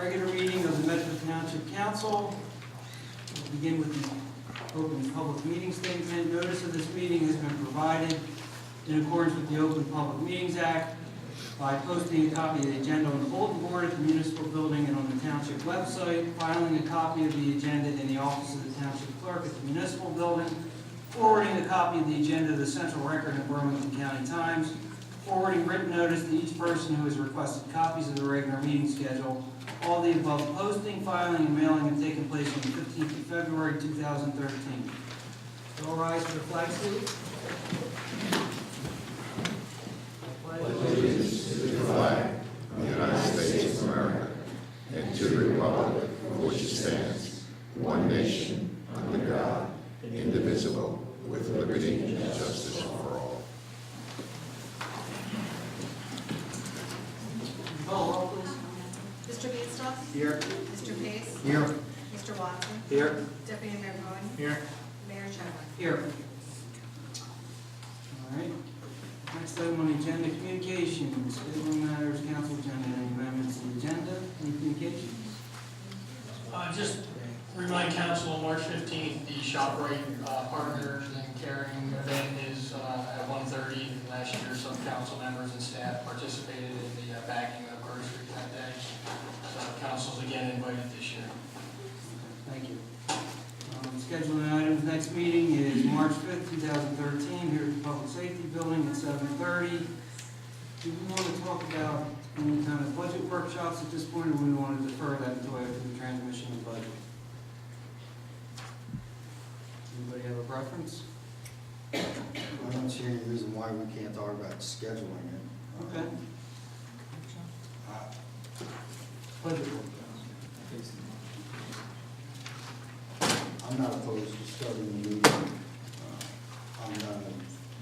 Regular meeting of the Medford Township Council. We'll begin with the open public meeting statement. Notice of this meeting has been provided in accordance with the Open Public Meetings Act by posting a copy of the agenda on the bulletin board at the municipal building and on the township website, filing a copy of the agenda in the office of the township clerk at the municipal building, forwarding a copy of the agenda to the central record in Burlington County Times, forwarding written notice to each person who has requested copies of the regular meeting schedule. All the above posting, filing, and mailing have taken place on the 15th of February 2013. All rise for the flag salute. Allegiance to the flag of the United States of America and to the republic for which it stands, one nation, under God, indivisible, with liberty and justice for all. Call roll, please. Mr. Beanstalk? Here. Mr. Pace? Here. Mr. Watson? Here. Deputy Mayor Cohen? Here. Mayor Chapman? Here. All right. Next item on the agenda, communications, scheduling matters, council agenda, any amendments to the agenda, any communications? Just remind council on March 15th, the ShopRite Partners and Caring event is at 1:30. Last year, some council members and staff participated in the bagging of groceries that day. So council's again invited this year. Thank you. Scheduling items, next meeting is March 5th, 2013, here at the Public Safety Building at 7:30. Do we want to talk about any kind of budget workshops at this point, or we want to defer that until after the transmission of the budget? Anybody have a preference? I don't see any reason why we can't talk about scheduling it. Okay. Budget workshops. I'm not opposed to starting the meeting on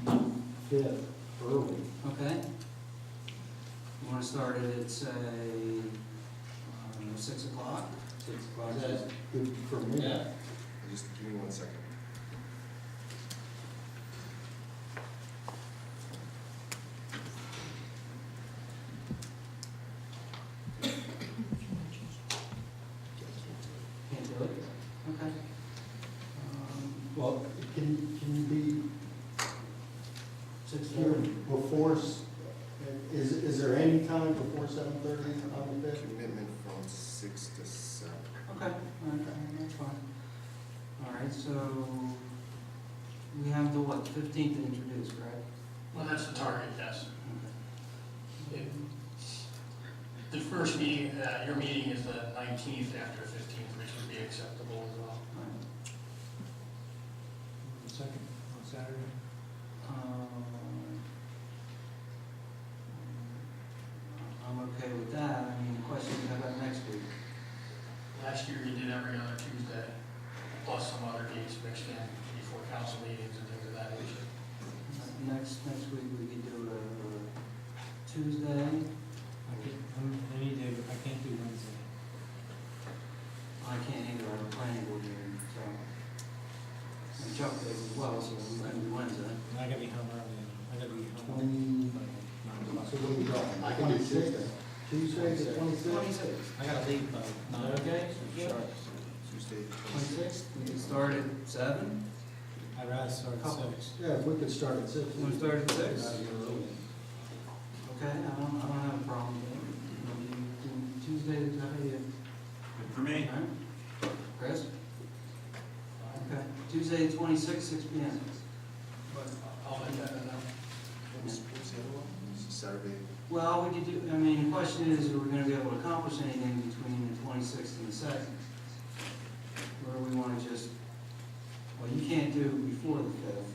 the 5th early. Okay. You want to start it at, say, 6 o'clock? 6 o'clock is good for me. Yeah. Just give me 1 second. Can't do it? Okay. Well, can you be 6 here here. before, is there any time before 7:30 on the 5th? Commitment from 6 to 7. Okay, that's fine. All right, so we have the what, 15th to introduce, right? Well, that's the target, yes. Okay. The first meeting, your meeting is the 19th after 15th, which would be acceptable as well. All right. Second, on Saturday. I'm okay with that. I mean, the question is, how about next week? Last year, you did every other Tuesday, plus some other dates mixed in before council meetings and things of that nature. Next week, we could do a Tuesday. Any day, but I can't do Wednesday. I can't either, I have a planning board meeting, so. And Chuck does as well, so we can do Wednesday. I gotta be home early. I gotta be home. 20, by 9 so o'clock. what are we going? I can do 26th? Tuesday, the 26th? 26th. I gotta leave by 9. Okay? Sure. Tuesday, 26th, we can start at 7. I'd rather start at Couple. 6. Yeah, if we could start at 6. You want to start at 6? Out of here early. Okay, I don't have a problem with it. Tuesday, is that how you? Good for me. All right. Chris? Okay, Tuesday, the 26th, 6 p.m. But I'll let that know. What's the other one? This is Saturday. Well, we could do, I mean, the question is, are we gonna be able to accomplish anything between the 26th and the 2nd? Or do we wanna just, well, you can't do before the 5th.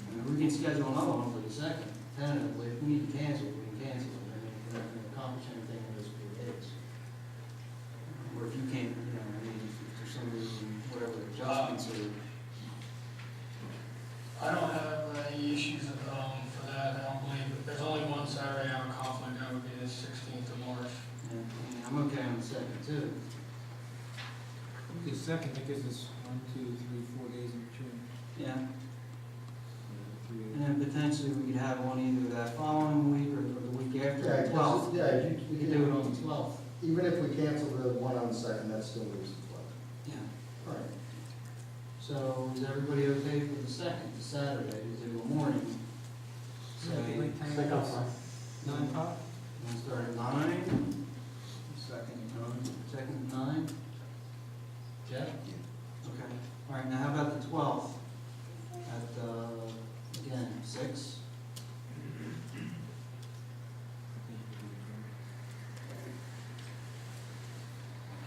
I mean, we can schedule another one for the 2nd, tentatively. If we need to cancel, we can cancel it. I mean, if we're not gonna accomplish anything in those 4 days. Or if you can't, you know, I mean, if there's some reason, whatever adjustments are. I don't have any issues for that. I don't believe, there's only one Saturday I have a conflict, that would be the 16th of March. And I'm okay on the 2nd too. The second, that gives us 1, 2, 3, 4 days in between. Yeah. And then potentially we could have one either that following week or the Yeah, We can do it on the 12th. even if we cancel the one on the second, that still leaves the 12th. Yeah. Right. So is everybody okay for the second, the Saturday, to do a morning? Say, Second. 9 o'clock? We'll start at 9. Second at 9? Jeff? Okay. All right, now how about the 12th? At, again, 6?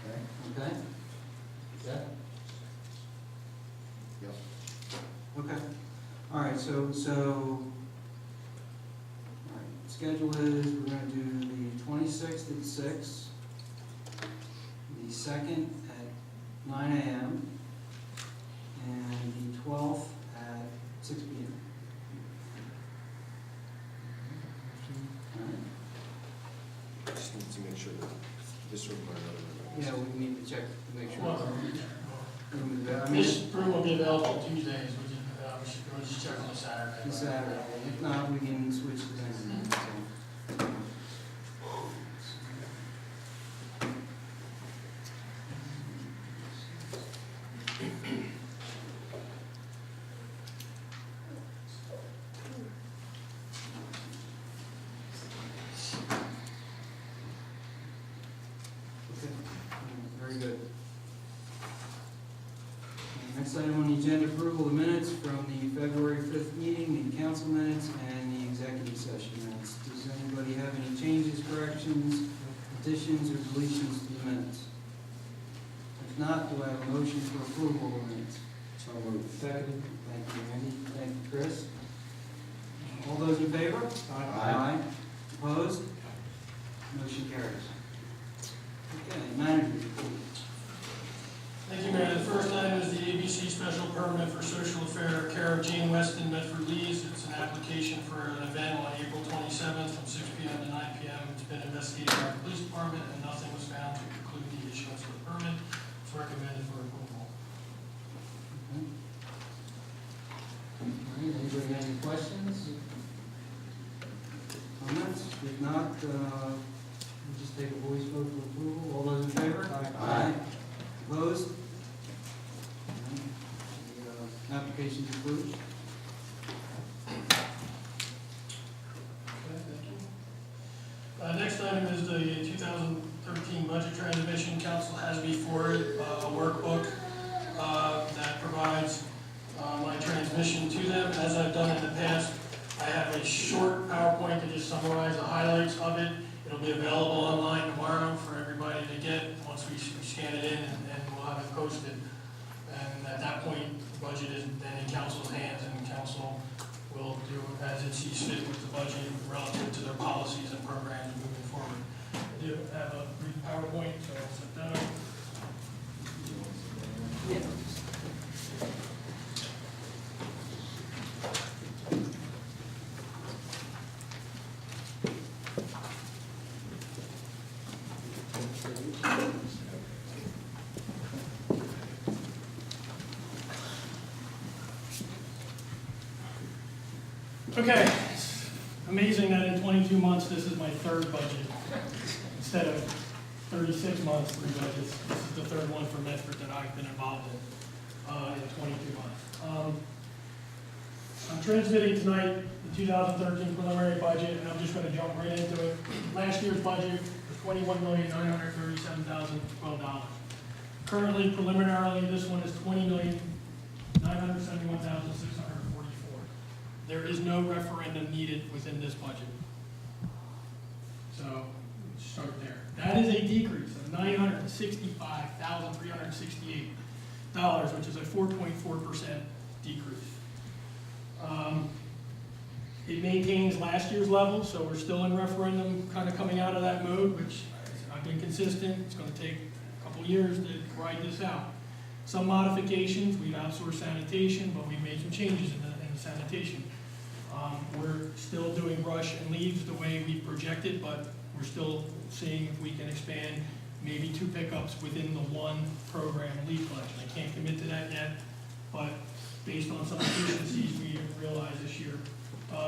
Okay. Okay? Jeff? Yep. Okay. All right, so, all right, schedule is, we're gonna do the 26th at 6, the 2nd at 9 a.m., and the 12th at 6 p.m. All right. Just need to make sure that this room or another room. Yeah, we need to check to make sure. Well, I mean, This room will be available Tuesdays, we'll just check on the Saturday. it's Saturday. If not, we can switch to Wednesday. So. Okay, very good. Next item on the agenda, approval of minutes from the February 5th meeting, the council minutes, and the executive session minutes. Does anybody have any changes, corrections, additions, or deletions to the minutes? If not, do I have a motion for approval of the minutes? So moved. Second. Thank you, Randy. Thank you, Chris. All those in favor? Aye. Opposed? Motion carries. Okay, manager's report. Thank you, Mayor. The first item is the ABC special permit for social affair care of Jane Weston, Medford Lees. It's an application for an event on April 27th from 6 p.m. to 9 p.m. It's been investigated by the police department and nothing was found to preclude the issuance of the permit. It's recommended for approval. Okay. All right, anybody got any questions? Comments? If not, we'll just take a voice vote for approval. All those in favor? Aye. Opposed? The application's approved. Okay, thank you. Next item is the 2013 budget transmission. Council has before it a workbook that provides my transmission to them. As I've done in the past, I have a short PowerPoint to just summarize the highlights of it. It'll be available online tomorrow for everybody to get once we scan it in, and we'll have it posted. And at that point, the budget is then in council's hands, and council will do as it sees fit with the budget relative to their policies and programs moving forward. I do have a brief PowerPoint, so I'll set that up. Okay, it's amazing that in 22 months, this is my third budget. Instead of 36 months, 3 budgets, this is the third one for Medford that I've been involved in 22 months. I'm transmitting tonight the 2013 preliminary budget, and I'm just going to jump right into it. Last year's budget was $21,937,012. Currently, preliminarily, this one is $20,971,644. There is no referendum needed within this budget. So, start there. That is a decrease of $965,368, which is a 4.4% decrease. It maintains last year's level, so we're still in referendum, kind of coming out of that mode, which I've been consistent. It's going to take a couple years to ride this out. Some modifications, we've outsourced sanitation, but we've made some changes in the sanitation. We're still doing brush and leaves the way we projected, but we're still seeing if we can expand maybe 2 pickups within the 1 program leaf collection. I can't commit to that yet, but based on some efficiencies we realized this year.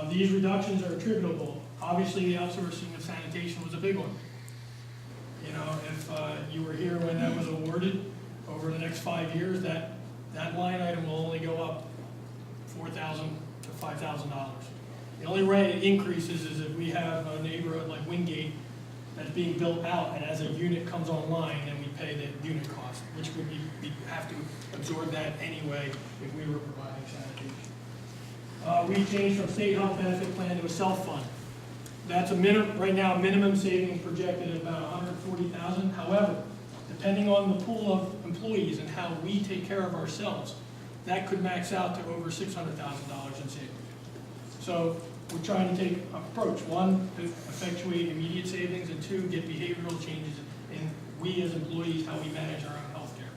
These reductions are attributable Obviously, the outsourcing of sanitation was a big one. You know, if you were here when that was awarded, over the next 5 years, that line item will only go up $4,000 to $5,000. The only way it increases is if we have a neighborhood like Wingate that's being built out, and as a unit comes online, then we pay the unit cost, which would be, we have to absorb that anyway if we were providing sanitation. We changed from state health benefit plan to a self-fund. That's a right now, minimum savings projected at about $140,000. However, depending on the pool of employees and how we take care of ourselves, that could max out to over $600,000 in savings. So we're trying to take an approach, one, to effectuate immediate savings, and two, get behavioral changes in we as employees, how we manage our own health care,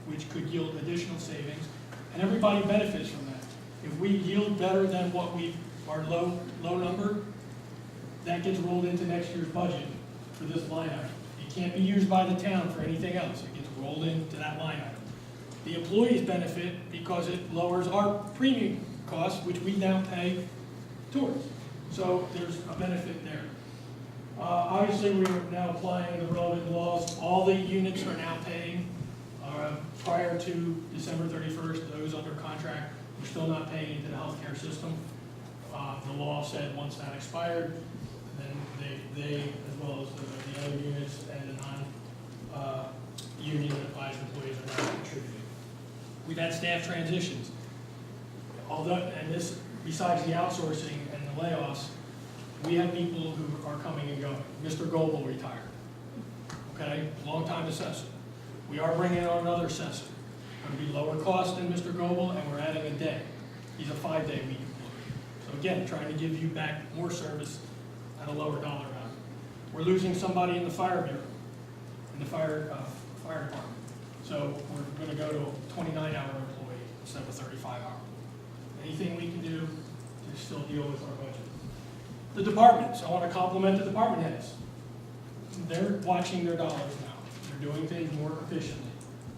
which could yield additional savings, and everybody benefits from that. If we yield better than what our low number, that gets rolled into next year's budget for this line item. It can't be used by the town for anything else. It gets rolled into that line item. The employees benefit because it lowers our premium costs, which we now pay towards. So there's a benefit there. Obviously, we're now applying the relevant laws. All the units are now paying prior to December 31st, those under contract. We're still not paying into the healthcare system. The law said once that expired, then they as well as the other units and the non-union advised employees are not contributing. We've had staff transitions. And this, besides the outsourcing and the layoffs, we have people who are coming and going. Mr. Goebel retired, okay, long-time assessor. We are bringing on another assessor. Going to be lower cost than Mr. Goebel, and we're adding a day. He's a 5-day week employee. So again, trying to give you back more service at a lower dollar amount. We're losing somebody in the fire bureau, in the fire department. So we're going to go to a 29-hour employee instead of a 35-hour. Anything we can do to still deal with our budget. The departments, I want to compliment the department heads. They're watching their dollars now. They're doing things more efficiently.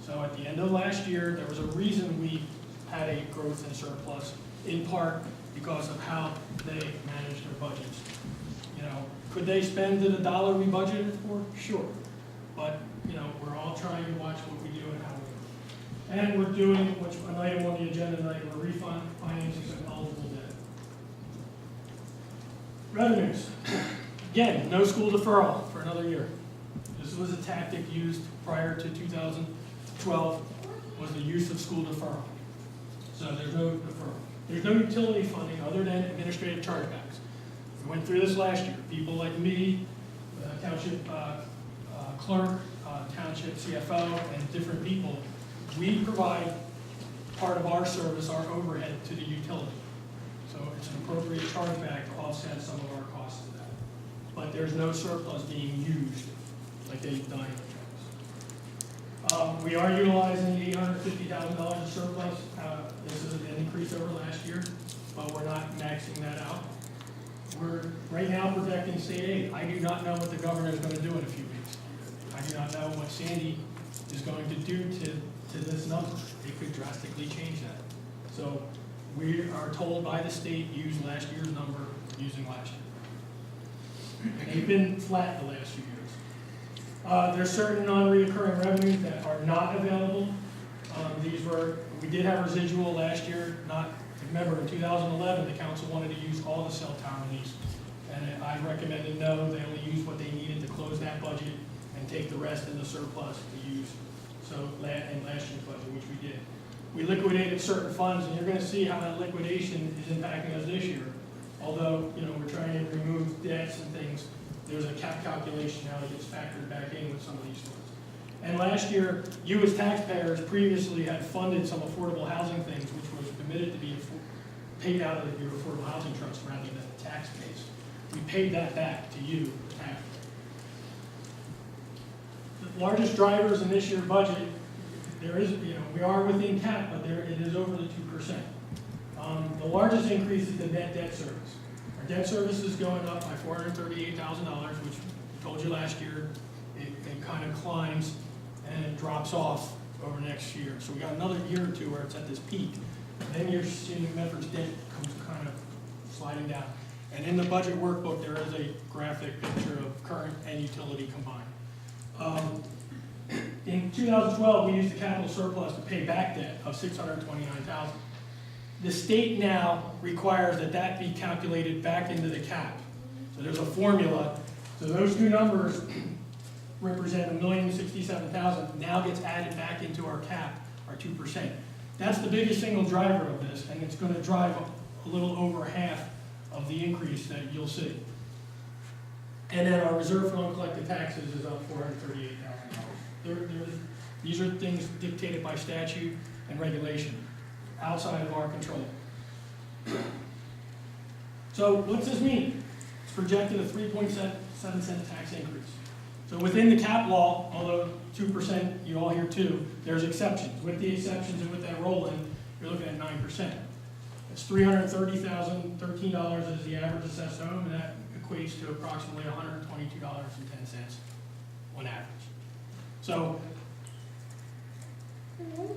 So at the end of last year, there was a reason we had a growth in surplus, in part because of how they managed their budgets. You know, could they spend the dollar we budgeted for? Sure. But, you know, we're all trying to watch what we do and how we do. And we're doing, which an item on the agenda tonight, we're refinancing some eligible debt. Revenues. Again, no school deferral for another year. This was a tactic used prior to 2012, was the use of school deferral. So there's no deferral. There's no utility funding other than administrative chargebacks. We went through this last year. People like me, township clerk, township CFO, and different people, we provide part of our service, our overhead, to the utility. So it's an appropriate chargeback to offset some of our costs of that. But there's no surplus being used like they've done in the past. We are utilizing $850,000 of surplus. This is an increase over last year, but we're not maxing that out. We're right now projecting state aid. I do not know what the governor is going to do in a few weeks. I do not know what Sandy is going to do to this number. It could drastically change that. So we are told by the state, use last year's number using last year. And they've been flat the last few years. There's certain non-recurring revenues that are not available. We did have residual last year. Remember, in 2011, the council wanted to use all the cell tower lease. And I recommended no, they only used what they needed to close that budget and take the rest in the surplus to use. So in last year's budget, which we did. We liquidated certain funds, and you're going to see how that liquidation is impacting us this year. Although, you know, we're trying to remove debts and things, there's a cap calculation now that gets factored back in with some of these funds. And last year, you as taxpayers previously had funded some affordable housing things, which was committed to be paid out of your affordable housing trust rather than the tax base. We paid that back to you, the taxpayer. The largest drivers in this year's budget, there is, you know, we are within cap, but it is over the 2%. The largest increase is the net debt service. Our debt service is going up by $438,000, which I told you last year, it kind of climbs and it drops off over next year. So we got another year or two where it's at this peak. And then you're seeing Medford's debt comes kind of sliding down. And in the budget workbook, there is a graphic picture of current and utility combined. In 2012, we used the capital surplus to pay back debt of $629,000. The state now requires that that be calculated back into the cap. So there's a formula. So those two numbers represent $1,067,000, now gets added back into our cap, our 2%. That's the biggest single driver of this, and it's going to drive a little over half of the increase that you'll see. And then our reserve for uncollected taxes is up $438,000. These are things dictated by statute and regulation, outside of our control. So what's this mean? It's projected a 3.7 cent tax increase. So within the cap law, although 2%, you all hear 2, there's exceptions. With the exceptions and with that roll-in, you're looking at 9%. It's $330,013 is the average assessed home, and that equates to approximately $122.10 on average. So,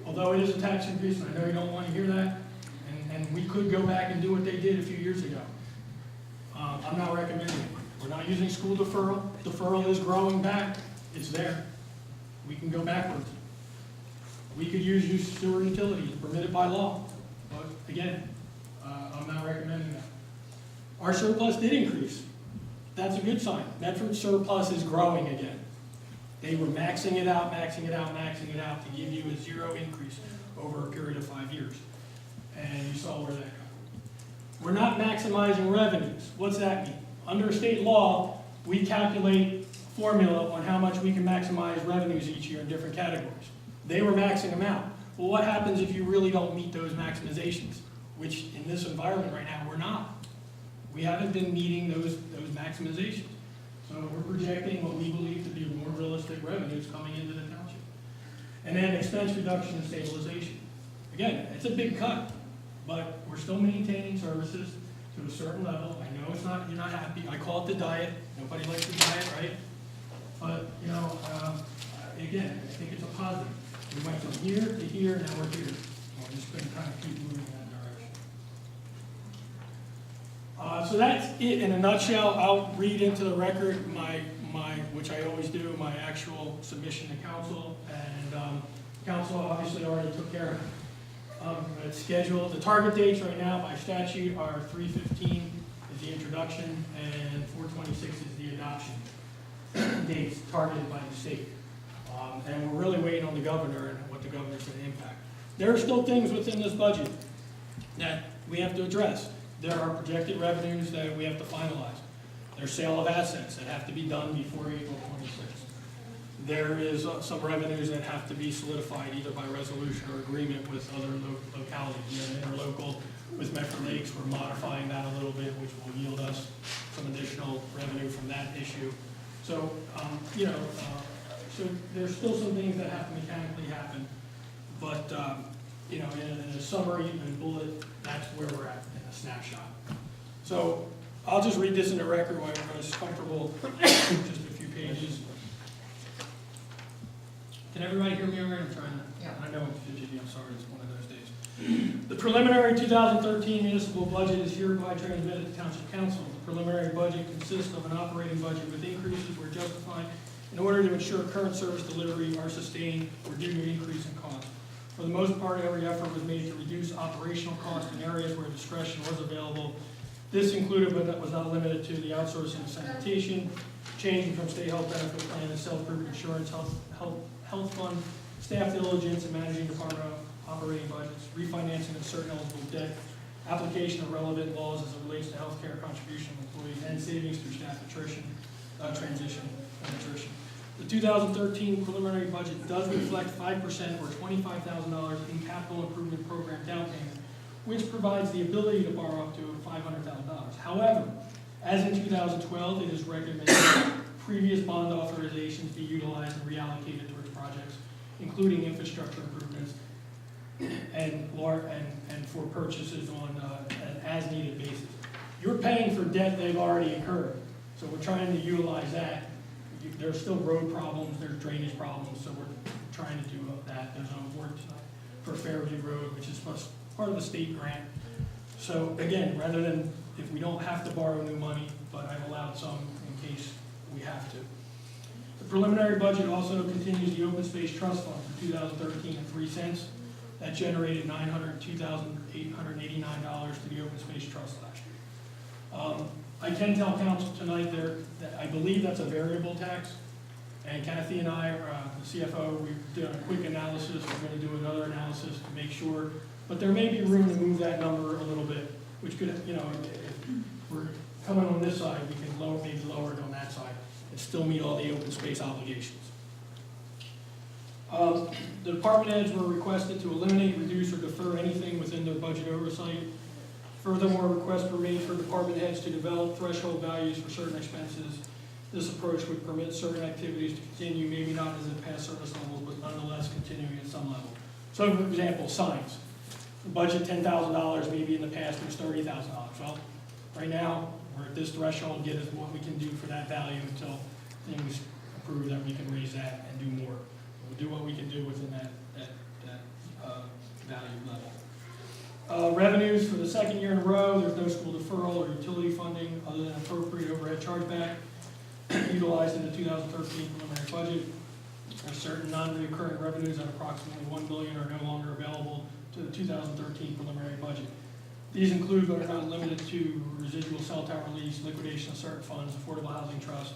although it is a tax increase, and I know you don't want to hear that, and we could go back and do what they did a few years ago. I'm not recommending it. We're not using school deferral. Deferral is growing back. It's there. We can go backwards. We could use sewer utilities permitted by law. But again, I'm not recommending that. Our surplus did increase. That's a good sign. Medford's surplus is growing again. They were maxing it out to give you a 0 increase over a period of 5 years. And you saw where that got. We're not maximizing revenues. What's that mean? Under state law, we calculate a formula on how much we can maximize revenues each year in different categories. They were maxing them out. Well, what happens if you really don't meet those maximizations? Which in this environment right now, we're not. We haven't been meeting those maximizations. So we're projecting what we believe to be more realistic revenues coming into the township. And then expense reduction and stabilization. Again, it's a big cut, but we're still maintaining services to a certain level. I know it's not, you're not happy. I call it the diet. Nobody likes the diet, right? But, you know, again, I think it's a positive. We went from here to here, now we're here. We're just going to kind of keep moving in that direction. So that's it in a nutshell. I'll read into the record my which I always do, my actual submission to council. And council obviously already took care of its schedule. The target dates right now by statute are 3/15 is the introduction and 4/26 is the adoption dates targeted by the state. And we're really waiting on the governor and what the governor's going to impact. There are still things within this budget that we have to address. There are projected revenues that we have to finalize. There's sale of assets that have to be done before April 26th. There is some revenues that have to be solidified either by resolution or agreement with other localities. We have an interlocal with Medford Lakes. We're modifying that a little bit, which will yield us some additional revenue from that issue. So, so there's still some things that have to mechanically happen. But, in a summary and bullet, that's where we're at in a snapshot. So I'll just read this in the record while everybody's comfortable, just a few pages. Can everybody hear me all right? I'm trying to, yeah. I know it's fidgety, I'm sorry, it's one of those days. The preliminary 2013 municipal budget is hereby transmitted to Township Council. The preliminary budget consists of an operating budget with increases where justified in order to ensure current service delivery are sustained or due to increase in cost. For the most part, every effort was made to reduce operational costs in areas where discretion was available. This included, but was not limited to, the outsourcing of sanitation, changing from state health benefit plan to self-group insurance, health fund, staff diligence in managing department operating budgets, refinancing of certain eligible debt, application of relevant laws as it relates to health care contribution of employees, and savings through staff attrition, transition and attrition. The 2013 preliminary budget does reflect 5% or $25,000 in capital improvement program down payment, which provides the ability to borrow up to $500,000. However, as in 2012, it is recommended that previous bond authorizations be utilized and reallocated towards projects, including infrastructure improvements and for purchases on an as-needed basis. You're paying for debt they've already incurred, so we're trying to utilize that. There's still road problems, there's drainage problems, so we're trying to do that. There's an award for Fairview Road, which is part of the state grant. So again, rather than if we don't have to borrow new money, but I've allowed some in case we have to. The preliminary budget also continues the open space trust fund for 2013 at 3 cents. That generated $902,889 to the open space trust last year. I can tell council tonight there that I believe that's a variable tax. And Kathy and I, the CFO, we've done a quick analysis. We're going to do another analysis to make sure. But there may be room to move that number a little bit, which could, you know, if we're coming on this side, we can lower, maybe lower it on that side and still meet all the open space obligations. The department heads were requested to eliminate, reduce, or defer anything within their budget oversight. Furthermore, requests were made for department heads to develop threshold values for certain expenses. This approach would permit certain activities to continue, maybe not as at past service levels, but nonetheless continuing at some level. So, for example, signs. The budget $10,000, maybe in the past it was $30,000. Well, right now, we're at this threshold, get us what we can do for that value until things prove that we can raise that and do more. We'll do what we can do within that value level. Revenues for the second year in a row, there's no school deferral or utility funding other than appropriate overhead chargeback utilized in the 2013 preliminary budget. There are certain non-recurring revenues at approximately $1 billion are no longer available to the 2013 preliminary budget. These include, but are not limited to, residual cell tower lease, liquidation of certain funds, affordable housing trust.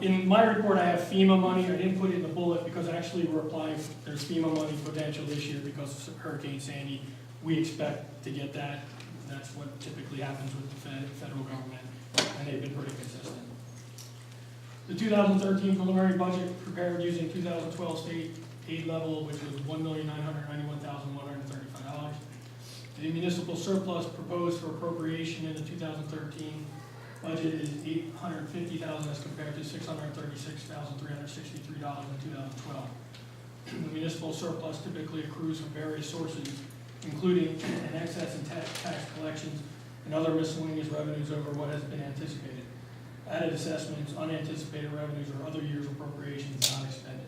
In my report, I have FEMA money. I didn't put it in the bullet because actually we're applying, there's FEMA money potential this year because of Hurricane Sandy. We expect to get that. That's what typically happens with the federal government, and they've been pretty consistent. The 2013 preliminary budget prepared using 2012 state aid level, which was $1,991,135. The municipal surplus proposed for appropriation in the 2013 budget is $850,000 as compared to $636,363 in 2012. The municipal surplus typically accrues from various sources, including an excess in tax collections and other miscellaneous revenues over what has been anticipated. Added assessments, unanticipated revenues, or other years' appropriations not expended.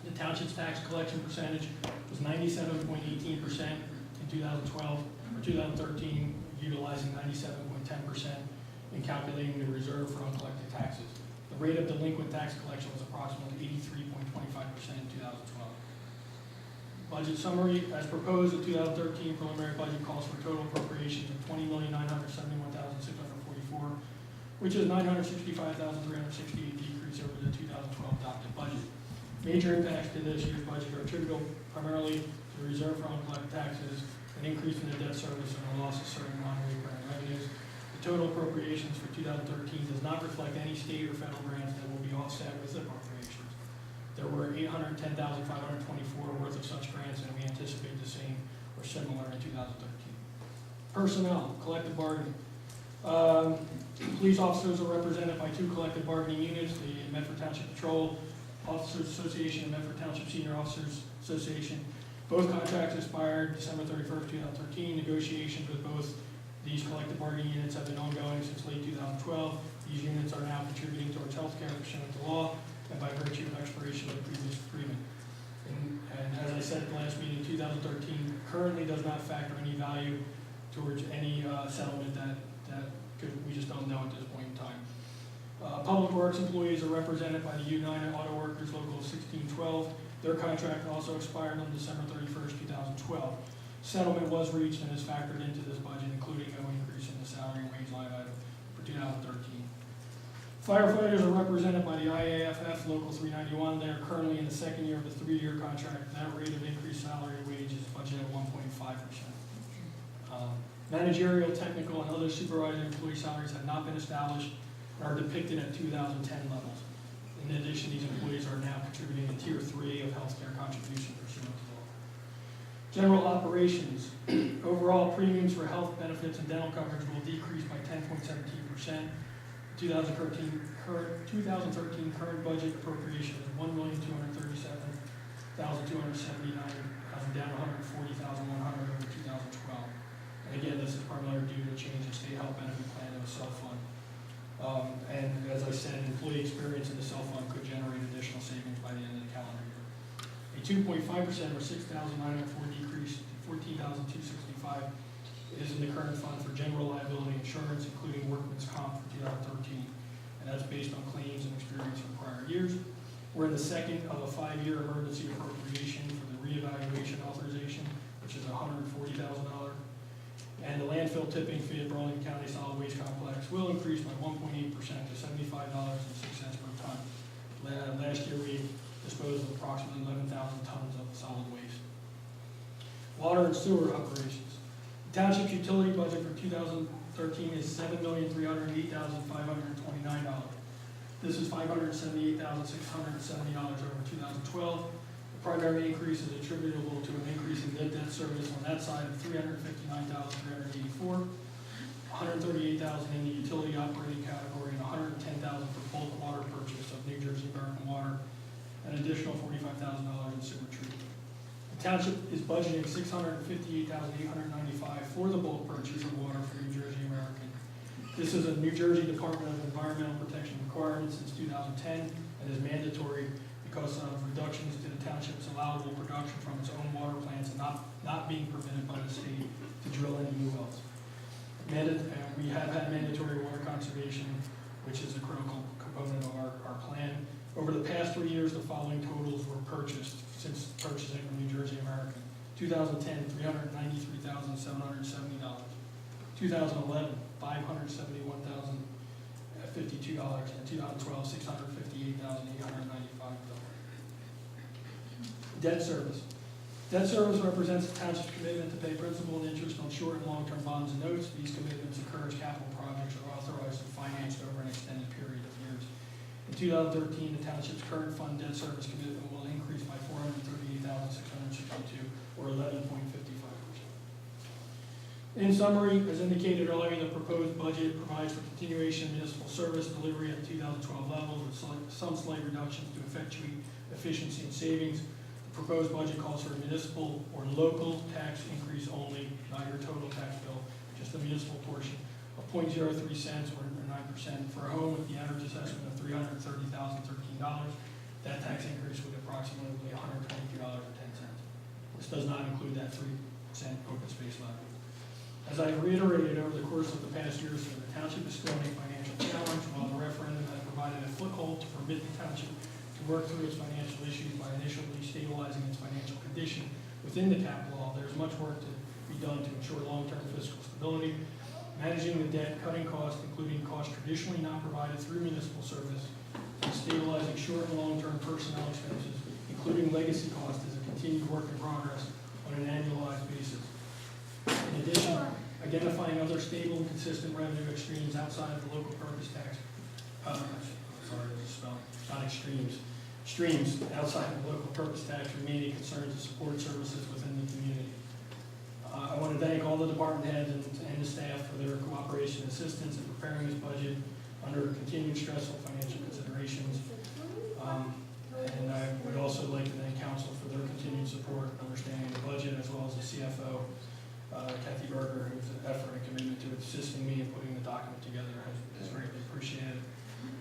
The township's tax collection percentage was 97.18% in 2012, or 2013, utilizing 97.10% in calculating the reserve for uncollected taxes. The rate of delinquent tax collection was approximately 83.25% in 2012. Budget summary, as proposed, the 2013 preliminary budget calls for total appropriations of $20,971,644, which is $965,368 decrease over the 2012 adopted budget. Major impacts to this year's budget are attributable primarily to the reserve for uncollected taxes, an increase in the debt service, and a loss of certain non-recurring revenues. The total appropriations for 2013 does not reflect any state or federal grants that will be offset with appropriations. There were $810,524 worth of such grants, and we anticipate the same or similar in 2013. Personnel, collective bargaining. Police officers are represented by 2 collective bargaining units, the Medford Township Patrol Officers Association and Medford Township Senior Officers Association. Both contracts expired December 31st, 2013. Negotiations with both these collective bargaining units have been ongoing since late 2012. These units are now contributing towards health care pursuant to law and by virtue of expiration of the previous agreement. And as I said at the last meeting, 2013 currently does not factor any value towards any settlement that we just don't know at this point in time. Public Works employees are represented by the United Auto Workers Local 1612. Their contract also expired on December 31st, 2012. Settlement was reached and is factored into this budget, including no increase in the salary and wage line item for 2013. Firefighters are represented by the IAFF Local 391. They are currently in the second year of the 3-year contract. That rate of increased salary and wage is budgeted at 1.5%. Managerial, technical, and other supervisory employee salaries have not been established and are depicted at 2010 levels. In addition, these employees are now contributing to Tier 3 of healthcare contribution pursuant to law. General operations. Overall premiums for health benefits and dental coverage will decrease by 10.17%. 2013 current budget appropriation is $1,237,279, down $140,100 over 2012. And again, this is primarily due to a change in state health benefit plan of a self-fund. And as I said, employee experience in the self-fund could generate additional savings by the end of the calendar year. A 2.5% or $6,904 decrease to $14,265 is in the current fund for general liability insurance, including workman's comp for 2013, and that's based on claims and experience from prior years. We're in the second of a 5-year emergency appropriation for the reevaluation authorization, which is $140,000. And the landfill tipping fee at Burlington County Solid Waste Complex will increase by 1.8% to $75.06 per ton. Last year, we disposed of approximately 11,000 tons of solid waste. Water and sewer operations. The township's utility budget for 2013 is $7,308,529. This is $578,670 over 2012. The primary increase is attributable to an increase in debt service on that side of $359,384, $138,000 in the utility operating category, and $110,000 for bulk water purchase of New Jersey American Water, an additional $45,000 in sewer treatment. The township is budgeting $658,895 for the bulk purchase of water for New Jersey American. This is a New Jersey Department of Environmental Protection requirement since 2010 and is mandatory because of reductions to the township's allowable production from its own water plants and not being permitted by the state to drill any new wells. We have had mandatory water conservation, which is a critical component of our plan. Over the past 3 years, the following totals were purchased since purchasing from New Jersey American. 2010, $393,770. 2011, $571,052, and 2012, $658,895. Debt service. Debt service represents the township's commitment to pay principal and interest on short and long-term bonds and notes. These commitments encourage capital projects are authorized and financed over an extended period of years. In 2013, the township's current fund debt service commitment will increase by $438,662, or 11.55%. In summary, as indicated earlier, the proposed budget provides for continuation of municipal service delivery at 2012 levels with some slight reductions to effectuate efficiency and savings. The proposed budget calls for a municipal or local tax increase only, not your total tax bill, just the municipal portion, of 0.03 cents or 9% for a home with the average assessment of $330,013. That tax increase would be approximately $122.10. This does not include that 3-cent open space levy. As I reiterated over the course of the past year or so, the township is still in a financial challenge. While the referendum has provided a foothold to permit the township to work through its financial issues by initially stabilizing its financial condition within the capital law, there's much work to be done to ensure long-term fiscal stability, managing the debt, cutting costs, including costs traditionally not provided through municipal service, and stabilizing short and long-term personnel expenses, including legacy costs, is a continued work in progress on an annualized basis. In addition, identifying other stable and consistent revenue streams outside of the local purpose tax, not extremes, streams outside of the local purpose tax remain a concern to support services within the community. I want to thank all the department heads and the staff for their cooperation and assistance in preparing this budget under continued stressful financial considerations. And I would also like to thank council for their continued support and understanding the budget, as well as the CFO, Kathy Berger, whose effort and commitment to assisting me in putting the document together is greatly appreciated.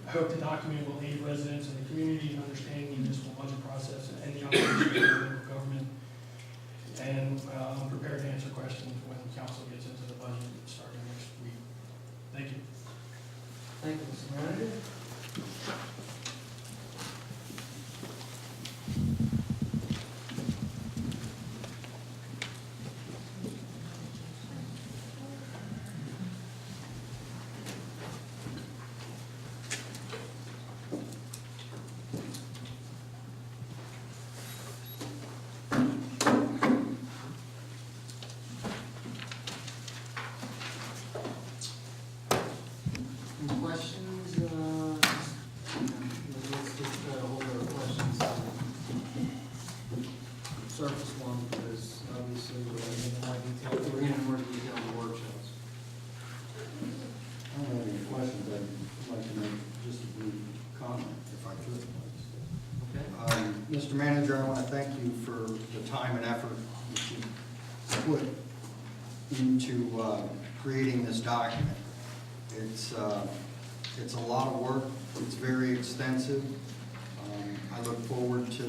I hope the document will aid residents and the community in understanding the municipal budget process and the operation of the local government. And I'm prepared to answer questions when council gets into the budget starting next week. Thank you. Thank you, Mr. Manager. Any questions? Let's just hold our questions. Surface one, because obviously we're going to get more detail, we're going to more detail in the workshops. I don't have any questions. I'd like to make just a brief comment, if I could, please. Okay. Mr. Manager, I want to thank you for the time and effort that you put into creating this document. It's a lot of work. It's very extensive. I look forward to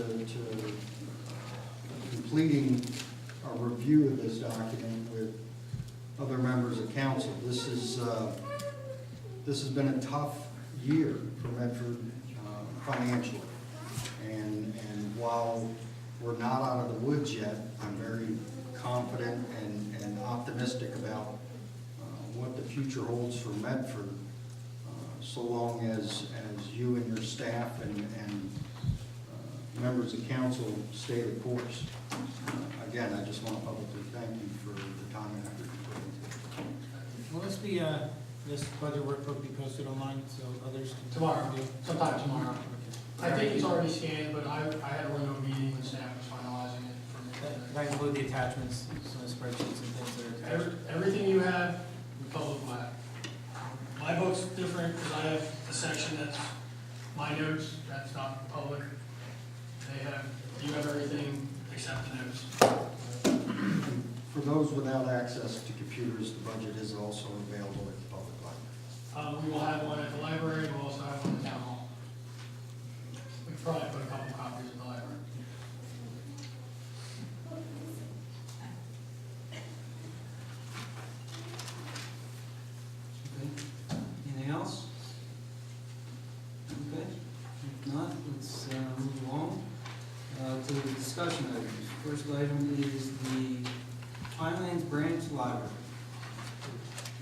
completing a review of this document with other members of council, this has been a tough year for Medford financially. And while we're not out of the woods yet, I'm very confident and optimistic about what the future holds for Medford, so long as you and your staff and members of council stay the course. Again, I just want to publicly thank you for the time and effort you put into it. Will this budget workbook be posted online so others can? Tomorrow, do? sometime tomorrow. I think it's already scanned, but I had a window meeting when staff was finalizing it for me. That include the attachments, some of the spreadsheets and things that are attached? Everything you have, the public will have. My book's different because I have a section that's my notes, that's not public. You have everything except the notes. For those without access to computers, the budget is also available at the public library. We will have one at the library, we'll also have one at town hall. We could probably put a couple copies at the library. Okay. Anything else? Okay. If not, let's move along to the discussion items. First item is the Pinelands Branch Library.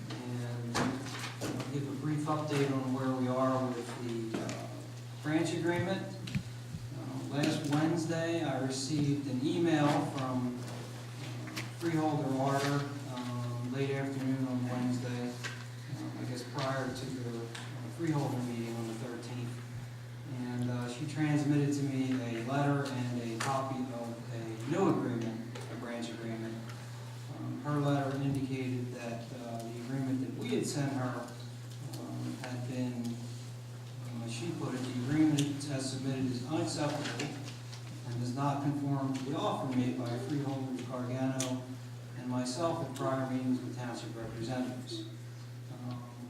And I'll give a brief update on where we are with the branch agreement. Last Wednesday, I received an email from Freeholder Water late afternoon on Wednesday, I guess prior to the Freeholder meeting on the 13th. And she transmitted to me a letter and a copy of a new agreement, a branch agreement. Her letter indicated that the agreement that we had sent her had been, as she put it, the agreement as submitted is unacceptable and does not conform to the offer made by Freeholders Gargano and myself at prior meetings with township representatives.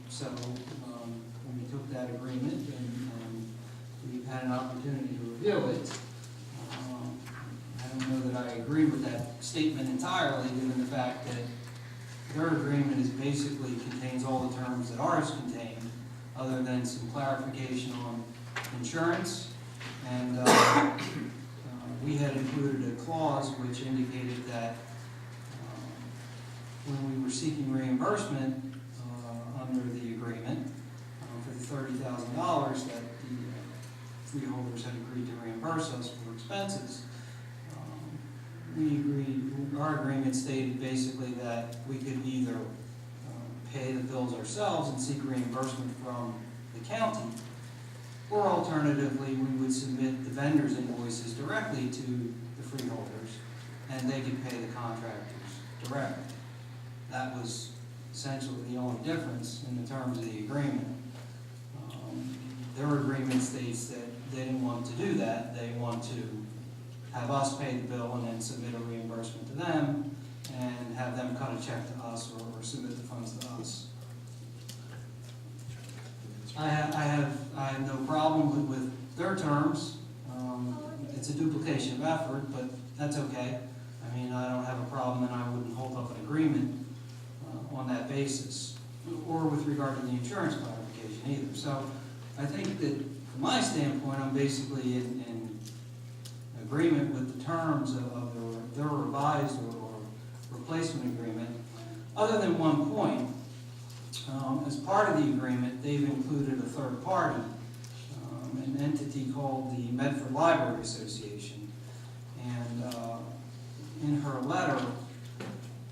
So when we took that agreement and we've had an opportunity to review it, I don't know that I agree with that statement entirely, given the fact that their agreement is basically contains all the terms that ours contain, other than some clarification on insurance. And we had included a clause which indicated that when we were seeking reimbursement under the agreement for the $30,000 that the freeholders had agreed to reimburse us for expenses, we agreed, our agreement stated basically that we could either pay the bills ourselves and seek reimbursement from the county, or alternatively, we would submit the vendor's invoices directly to the freeholders, and they could pay the contractors directly. That was essentially the only difference in the terms of the agreement. Their agreement states that they didn't want to do that. They want to have us pay the bill and then submit a reimbursement to them, and have them cut a check to us or submit the funds to us. I have no problem with their terms. It's a duplication of effort, but that's okay. I mean, I don't have a problem, and I wouldn't hold up an agreement on that basis, or with regard to the insurance clarification either. So I think that from my standpoint, I'm basically in agreement with the terms of their revised or replacement agreement, other than one point. As part of the agreement, they've included a third party, an entity called the Medford Library Association. And in her letter,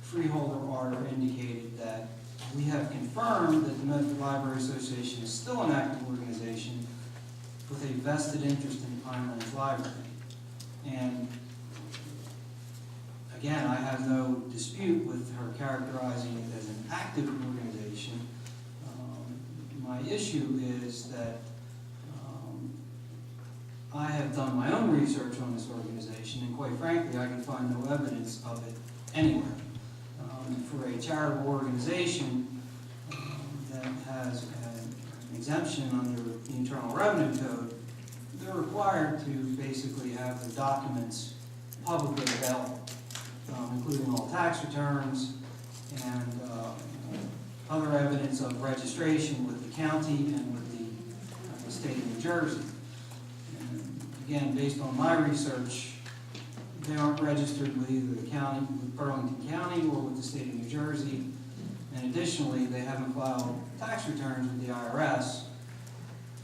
Freeholder Water indicated that we have confirmed that the Medford Library Association is still an active organization with a vested interest in Pinelands Library. And again, I have no dispute with her characterizing it as an active organization. My issue is that I have done my own research on this organization, and quite frankly, I can find no evidence of it anywhere. For a charitable organization that has an exemption under the Internal Revenue Code, they're required to basically have their documents publicly available, including all tax returns and other evidence of registration with the county and with the state of New Jersey. And again, based on my research, they aren't registered with either the county, with Burlington County, or with the state of New Jersey. And additionally, they haven't filed tax returns with the IRS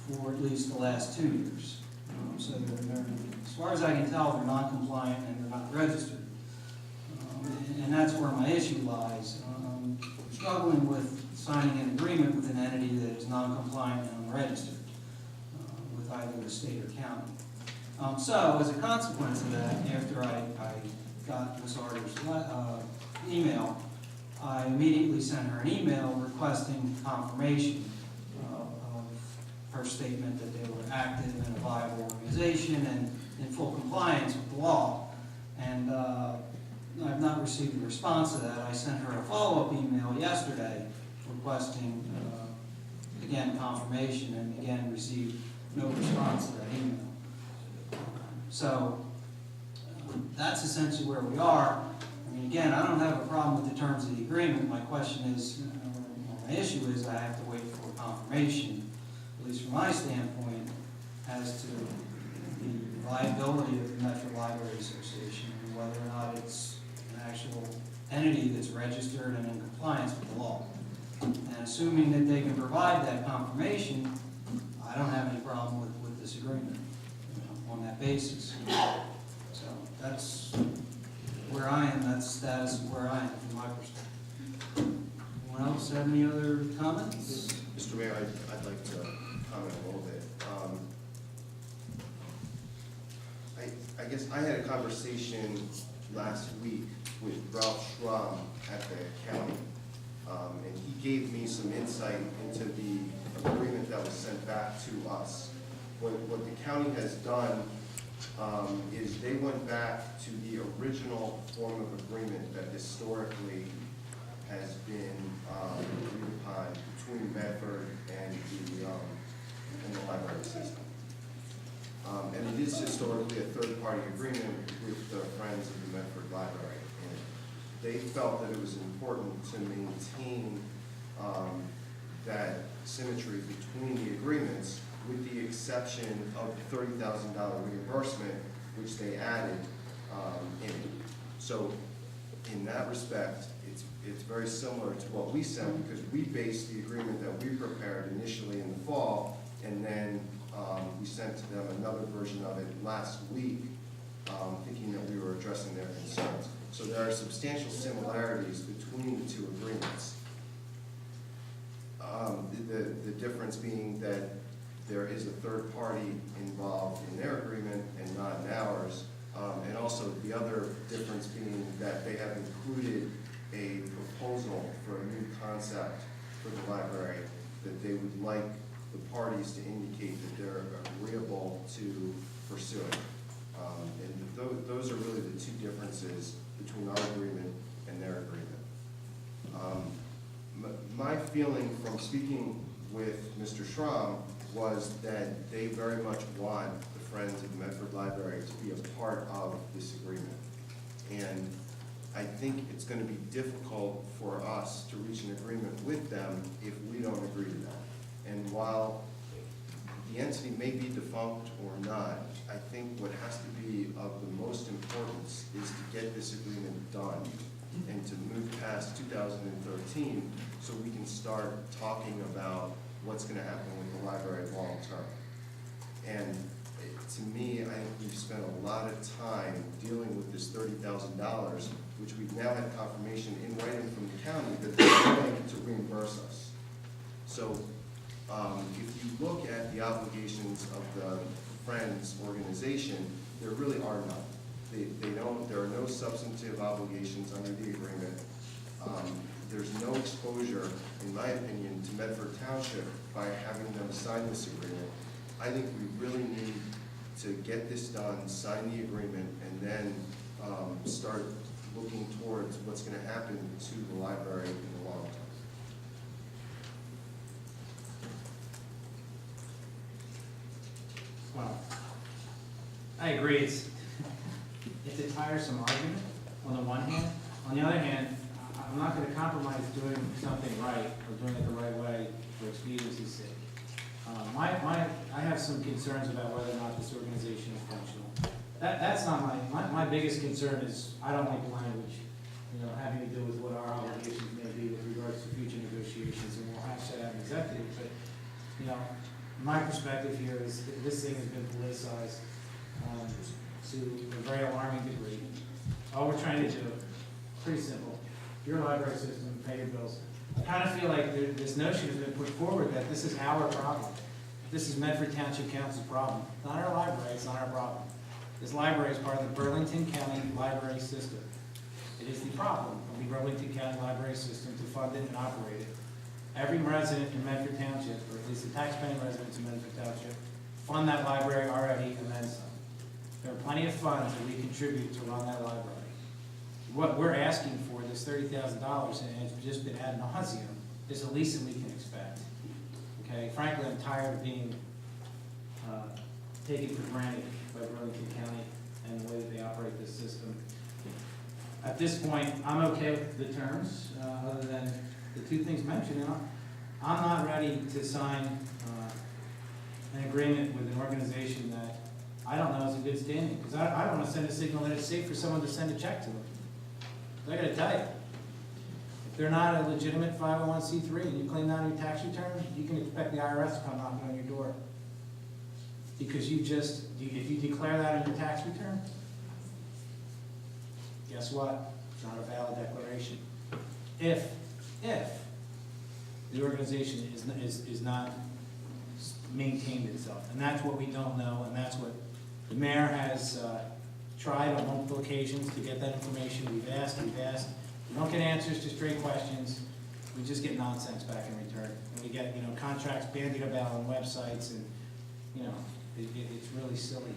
for at least the last 2 years. So they're, as far as I can tell, they're non-compliant and they're not registered. And that's where my issue lies. Struggling with signing an agreement with an entity that is non-compliant and unregistered with either the state or county. So as a consequence of that, after I got Ms. Arter's email, I immediately sent her an email requesting confirmation of her statement that they were active and a viable organization and in full compliance with the law. And I've not received a response to that. I sent her a follow-up email yesterday requesting, again, confirmation, and again, received no response to that email. So that's essentially where we are. I mean, again, I don't have a problem with the terms of the agreement. My question is, my issue is I have to wait for confirmation, at least from my standpoint, as to the viability of the Medford Library Association and whether or not it's an actual entity that's registered and in compliance with the law. And assuming that they can provide that confirmation, I don't have any problem with this agreement, on that basis. So that's where I am, that's the status of where I am from my perspective. Anyone else have any other comments? Mr. Mayor, I'd like to comment a little bit. I guess I had a conversation last week with Ralph Schramm at the county, and he gave me some insight into the agreement that was sent back to us. What the county has done is they went back to the original form of agreement that historically has been agreed upon between Medford and the library system. And it is historically a third-party agreement with the Friends of the Medford Library. And they felt that it was important to maintain that symmetry between the agreements, with the exception of the $30,000 reimbursement, which they added in. So in that respect, it's very similar to what we sent, because we based the agreement that we prepared initially in the fall, and then we sent to them another version of it last week, thinking that we were addressing their concerns. So there are substantial similarities between the two agreements. The difference being that there is a third party involved in their agreement and not in ours. And also the other difference being that they have included a proposal for a new concept for the library that they would like the parties to indicate that they're agreeable to pursuing. And those are really the two differences between our agreement and their agreement. My feeling from speaking with Mr. Schramm was that they very much want the Friends of the Medford Library to be a part of this agreement. And I think it's going to be difficult for us to reach an agreement with them if we don't agree to that. And while the entity may be defunct or not, I think what has to be of the most importance is to get this agreement done and to move past 2013 so we can start talking about what's going to happen with the library long term. And to me, I think we've spent a lot of time dealing with this $30,000, which we've now had confirmation in writing from the county that they're going to reimburse us. So if you look at the obligations of the Friends organization, there really are none. There are no substantive obligations under the agreement. There's no exposure, in my opinion, to Medford Township by having them sign this agreement. I think we really need to get this done, sign the agreement, and then start looking towards what's going to happen to the library in the long term. Well, I agree, it's a tiresome argument on the one hand. On the other hand, I'm not gonna compromise doing something right or doing it the right way for expediency's sake. I have some concerns about whether or not this organization is functional. That's not my biggest concern is, I don't like the language, you know, having to do with what our obligations may be with regards to future negotiations, and we'll hash that out in executive, but, you know, my perspective here is that this thing has been politicized, to a very alarming degree. All we're trying to do, pretty simple, your library system, pay your bills. I kind of feel like this notion has been put forward that this is our problem. This is Medford Township Council's problem. It's not our library, it's not our problem. This library is part of the Burlington County Library System. It is the problem of the Burlington County Library System to fund it and operate it. Every resident in Medford Township, or at least the taxpaying residents in Medford Township, fund that library already and then some. There are plenty of funds that we contribute to run that library. What we're asking for, this $30,000, and it's just been ad nauseum, is the least that we can expect. Okay, frankly, I'm tired of being taken for granted by Burlington County and the way that they operate this system. At this point, I'm okay with the terms, other than the two things mentioned. I'm not ready to sign an agreement with an organization that I don't know is in good standing, because I don't want to send a signal that it's safe for someone to send a check to them. I gotta tell you, if they're not a legitimate 501c3 and you claim that on your tax return, you can expect the IRS to come knocking on your door. Because if you declare that on your tax return, guess what? It's not a valid declaration. If the organization is not maintained itself, and that's what we don't know, and that's what the mayor has tried on multiple occasions to get that information. We've asked. We don't get answers to straight questions. We just get nonsense back in return. And we get, contracts bandied about on websites, and, it's really silly.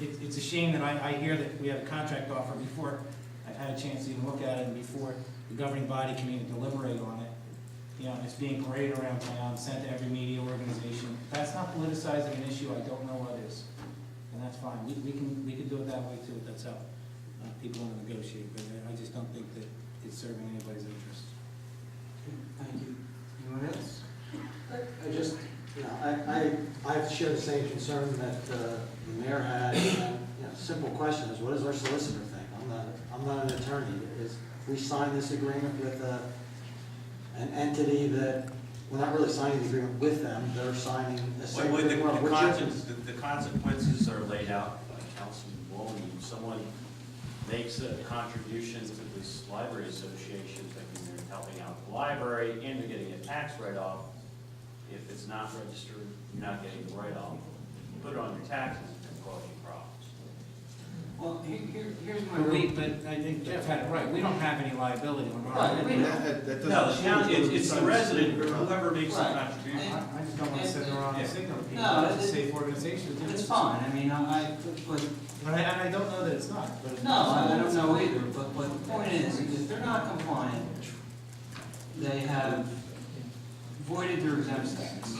It's a shame that I hear that we have a contract offer before I've had a chance to even look at it, and before the governing body can even deliberate on it. It's being paraded around town, sent to every media organization. If that's not politicizing an issue, I don't know what is. And that's fine. We can do it that way too. That's how people want to negotiate. But I just don't think that it's serving anybody's interest. Thank you. Anyone else? I just, I share the same concern that the mayor had. Simple question is, what does our solicitor think? I'm not an attorney. We sign this agreement with an entity that, we're not really signing the agreement with them, they're signing a separate agreement. The consequences are laid out by Councilman Maloney. If someone makes a contribution to this library association, thinking they're helping out the library and they're getting a tax write-off, if it's not registered, you're not getting the write-off. You put it on your taxes, it's going to cause you problems. Well, here's my... But I think Jeff had it right. We don't have any liability on our Right, end. we That doesn't No, the town, change it's the resident, whoever makes the Right. contribution. I just don't want to send the wrong Yeah. signal to people. No, It's a safe organization. It's fine. I mean, But I don't know that it's not. But no, I don't know either, but the point is, if they're not compliant, they have voided their exempt status.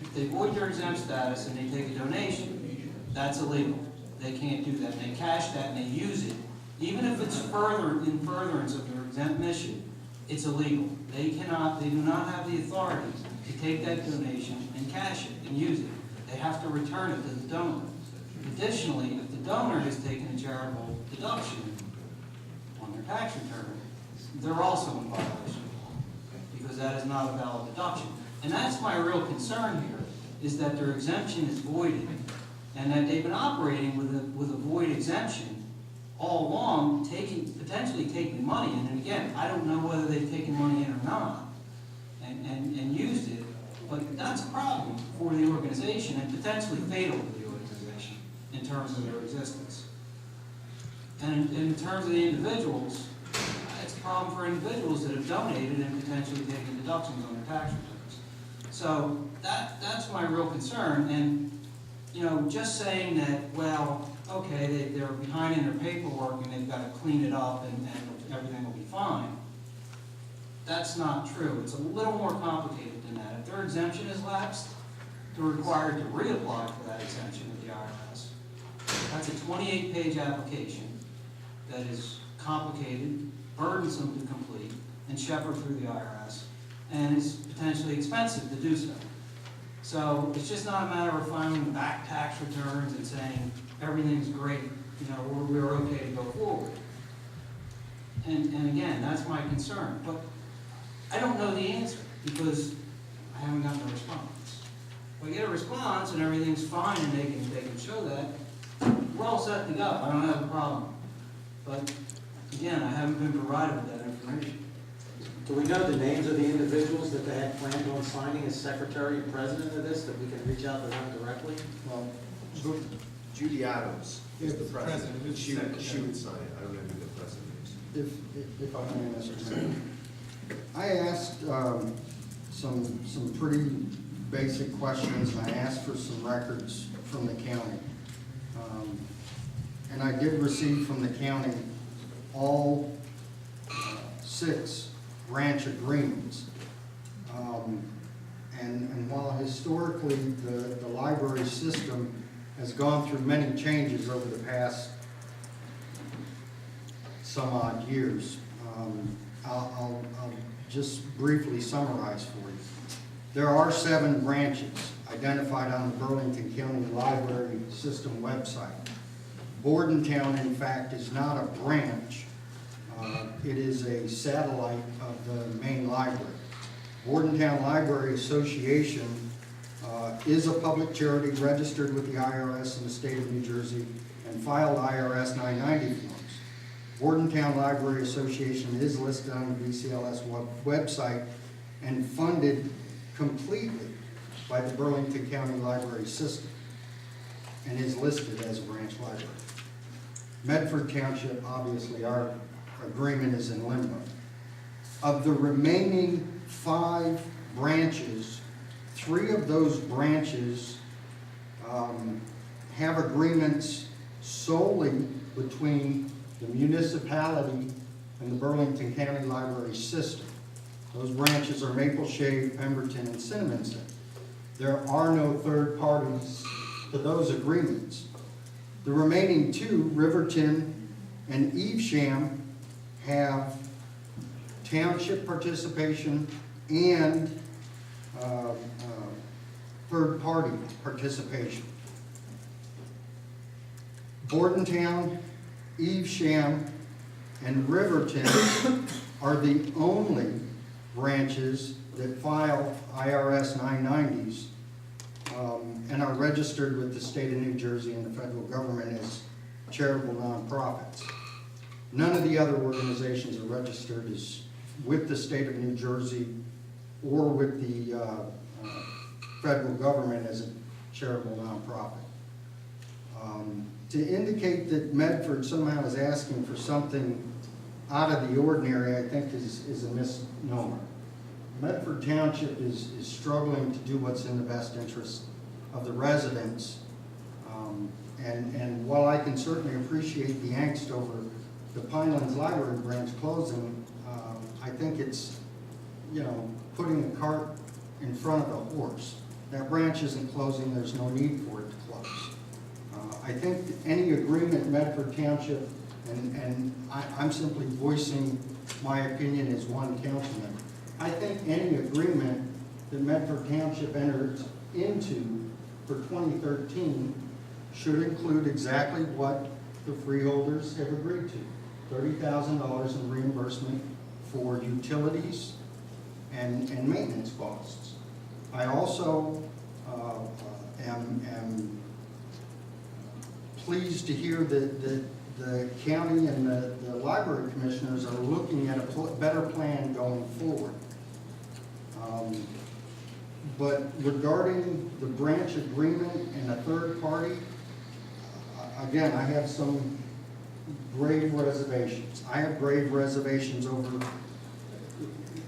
If they void their exempt status and they take a donation, that's illegal. They can't do that. They cash that and they use it, even if it's in furtherance of their exempt mission, it's illegal. They do not have the authority to take that donation and cash it and use it. They have to return it to the donor. Additionally, if the donor has taken a charitable deduction on their tax return, they're also in violation, because that is not a valid deduction. And that's my real concern here, is that their exemption is voided, and that they've been operating with a void exemption all along, potentially taking money in. And again, I don't know whether they've taken money in or not, and used it, but that's a problem for the organization and potentially fatal to the organization in terms of their existence. And in terms of the individuals, it's a problem for individuals that have donated and potentially taken deductions on their tax returns. So that's my real concern. And just saying that, well, okay, they're behind in their paperwork and they've got to clean it up and everything will be fine. That's not true. It's a little more complicated than that. If their exemption is lapsed, they're required to reapply for that exemption with the IRS. That's a 28-page application that is complicated burdensome to complete and shepherd through the IRS, and it's potentially expensive to do so. So it's just not a matter of filing back tax returns and saying everything's great, you know, we're okay to go forward. And again, that's my concern. But I don't know the answer because I haven't gotten a response. If I get a response and everything's fine and they can show that, we're all set to go. I don't have a problem. But again, I haven't been provided with that information. Do we know the names of the individuals that they had planned on signing as secretary and president of this, that we can reach out to them directly? Well, Judy Adams is the president. President, She would sign it. I don't know who the president is. if I may, Mr. Mayor. I asked some pretty basic questions, and I asked for some records from the county. And I did receive from the county all 6 branch agreements. And while historically the library system has gone through many changes over the past some odd years, I'll just briefly summarize for you. There are 7 branches identified on the Burlington County Library System website. Bordentown, in fact, is not a branch. It is a satellite of the main library. Bordentown Library Association is a public charity registered with the IRS in the state of New Jersey and filed IRS 990 forms. Bordentown Library Association is listed on the BCLS website and funded completely by the Burlington County Library System and is listed as a branch library. Medford Township, obviously, our agreement is in limbo. Of the remaining 5 branches, 3 of those branches have agreements solely between the municipality and the Burlington County Library System. Those branches are Maple Shade, Pemberton, and Cinnaminson. There are no third parties to those agreements. The remaining 2, Riverton and Evesham, have township participation and third-party participation. Bordentown, Evesham, and Riverton are the only branches that file IRS 990s and are registered with the state of New Jersey and the federal government as charitable nonprofits. None of the other organizations are registered as with the state of New Jersey or with the federal government as a charitable nonprofit. To indicate that Medford somehow is asking for something out of the ordinary, I think is a misnomer. Medford Township is struggling to do what's in the best interest of the residents. And while I can certainly appreciate the angst over the Pinelands Library branch closing, I think it's, you know, putting the cart in front of the horse. That branch isn't closing, there's no need for it to close. I think any agreement Medford Township, and I'm simply voicing my opinion as one councilman, I think any agreement that Medford Township enters into for 2013 should include exactly what the freeholders have agreed to. $30,000 in reimbursement for utilities and maintenance costs. I also am pleased to hear that the county and the library commissioners are looking at a better plan going forward. But regarding the branch agreement and a third party, again, I have some grave reservations. I have grave reservations over,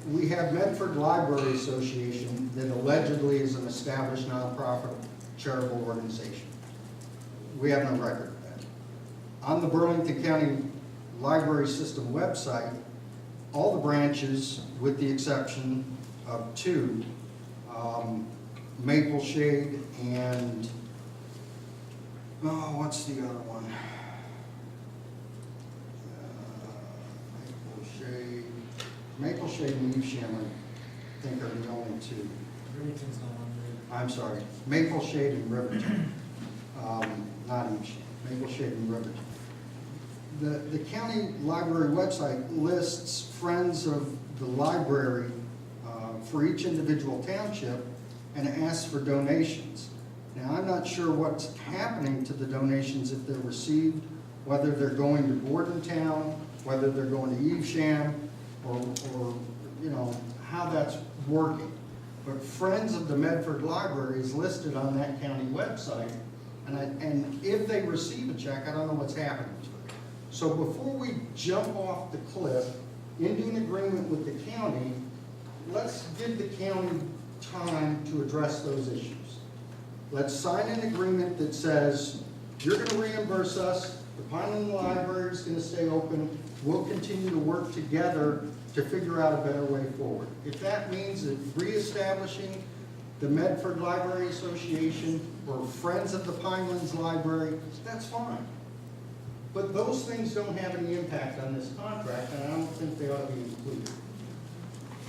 we have Medford Library Association that allegedly is an established nonprofit charitable organization. We have no record of that. On the Burlington County Library System website, all the branches, with the exception of 2, Maple Shade and, what's the other one? Maple okay, Maple Shade and Evesham, I think are the only two. Rivington's not on there. I'm sorry, Maple Shade and Riverton, not Evesham, Maple Shade and Riverton. The county library website lists friends of the library for each individual township and asks for donations. Now, I'm not sure what's happening to the donations if they're received, whether they're going to Bordentown, whether they're going to Evesham, or you know, how that's working. But Friends of the Medford Library is listed on that county website, and if they receive a check, I don't know what's happening to it. So before we jump off the cliff into an agreement with the county, let's give the county time to address those issues. Let's sign an agreement that says, you're gonna reimburse us, the Pineland Library is gonna stay open, we'll continue to work together to figure out a better way forward. If that means that reestablishing the Medford Library Association or Friends of the Pinelands Library, that's fine. But those things don't have any impact on this contract, and I don't think they ought to be included.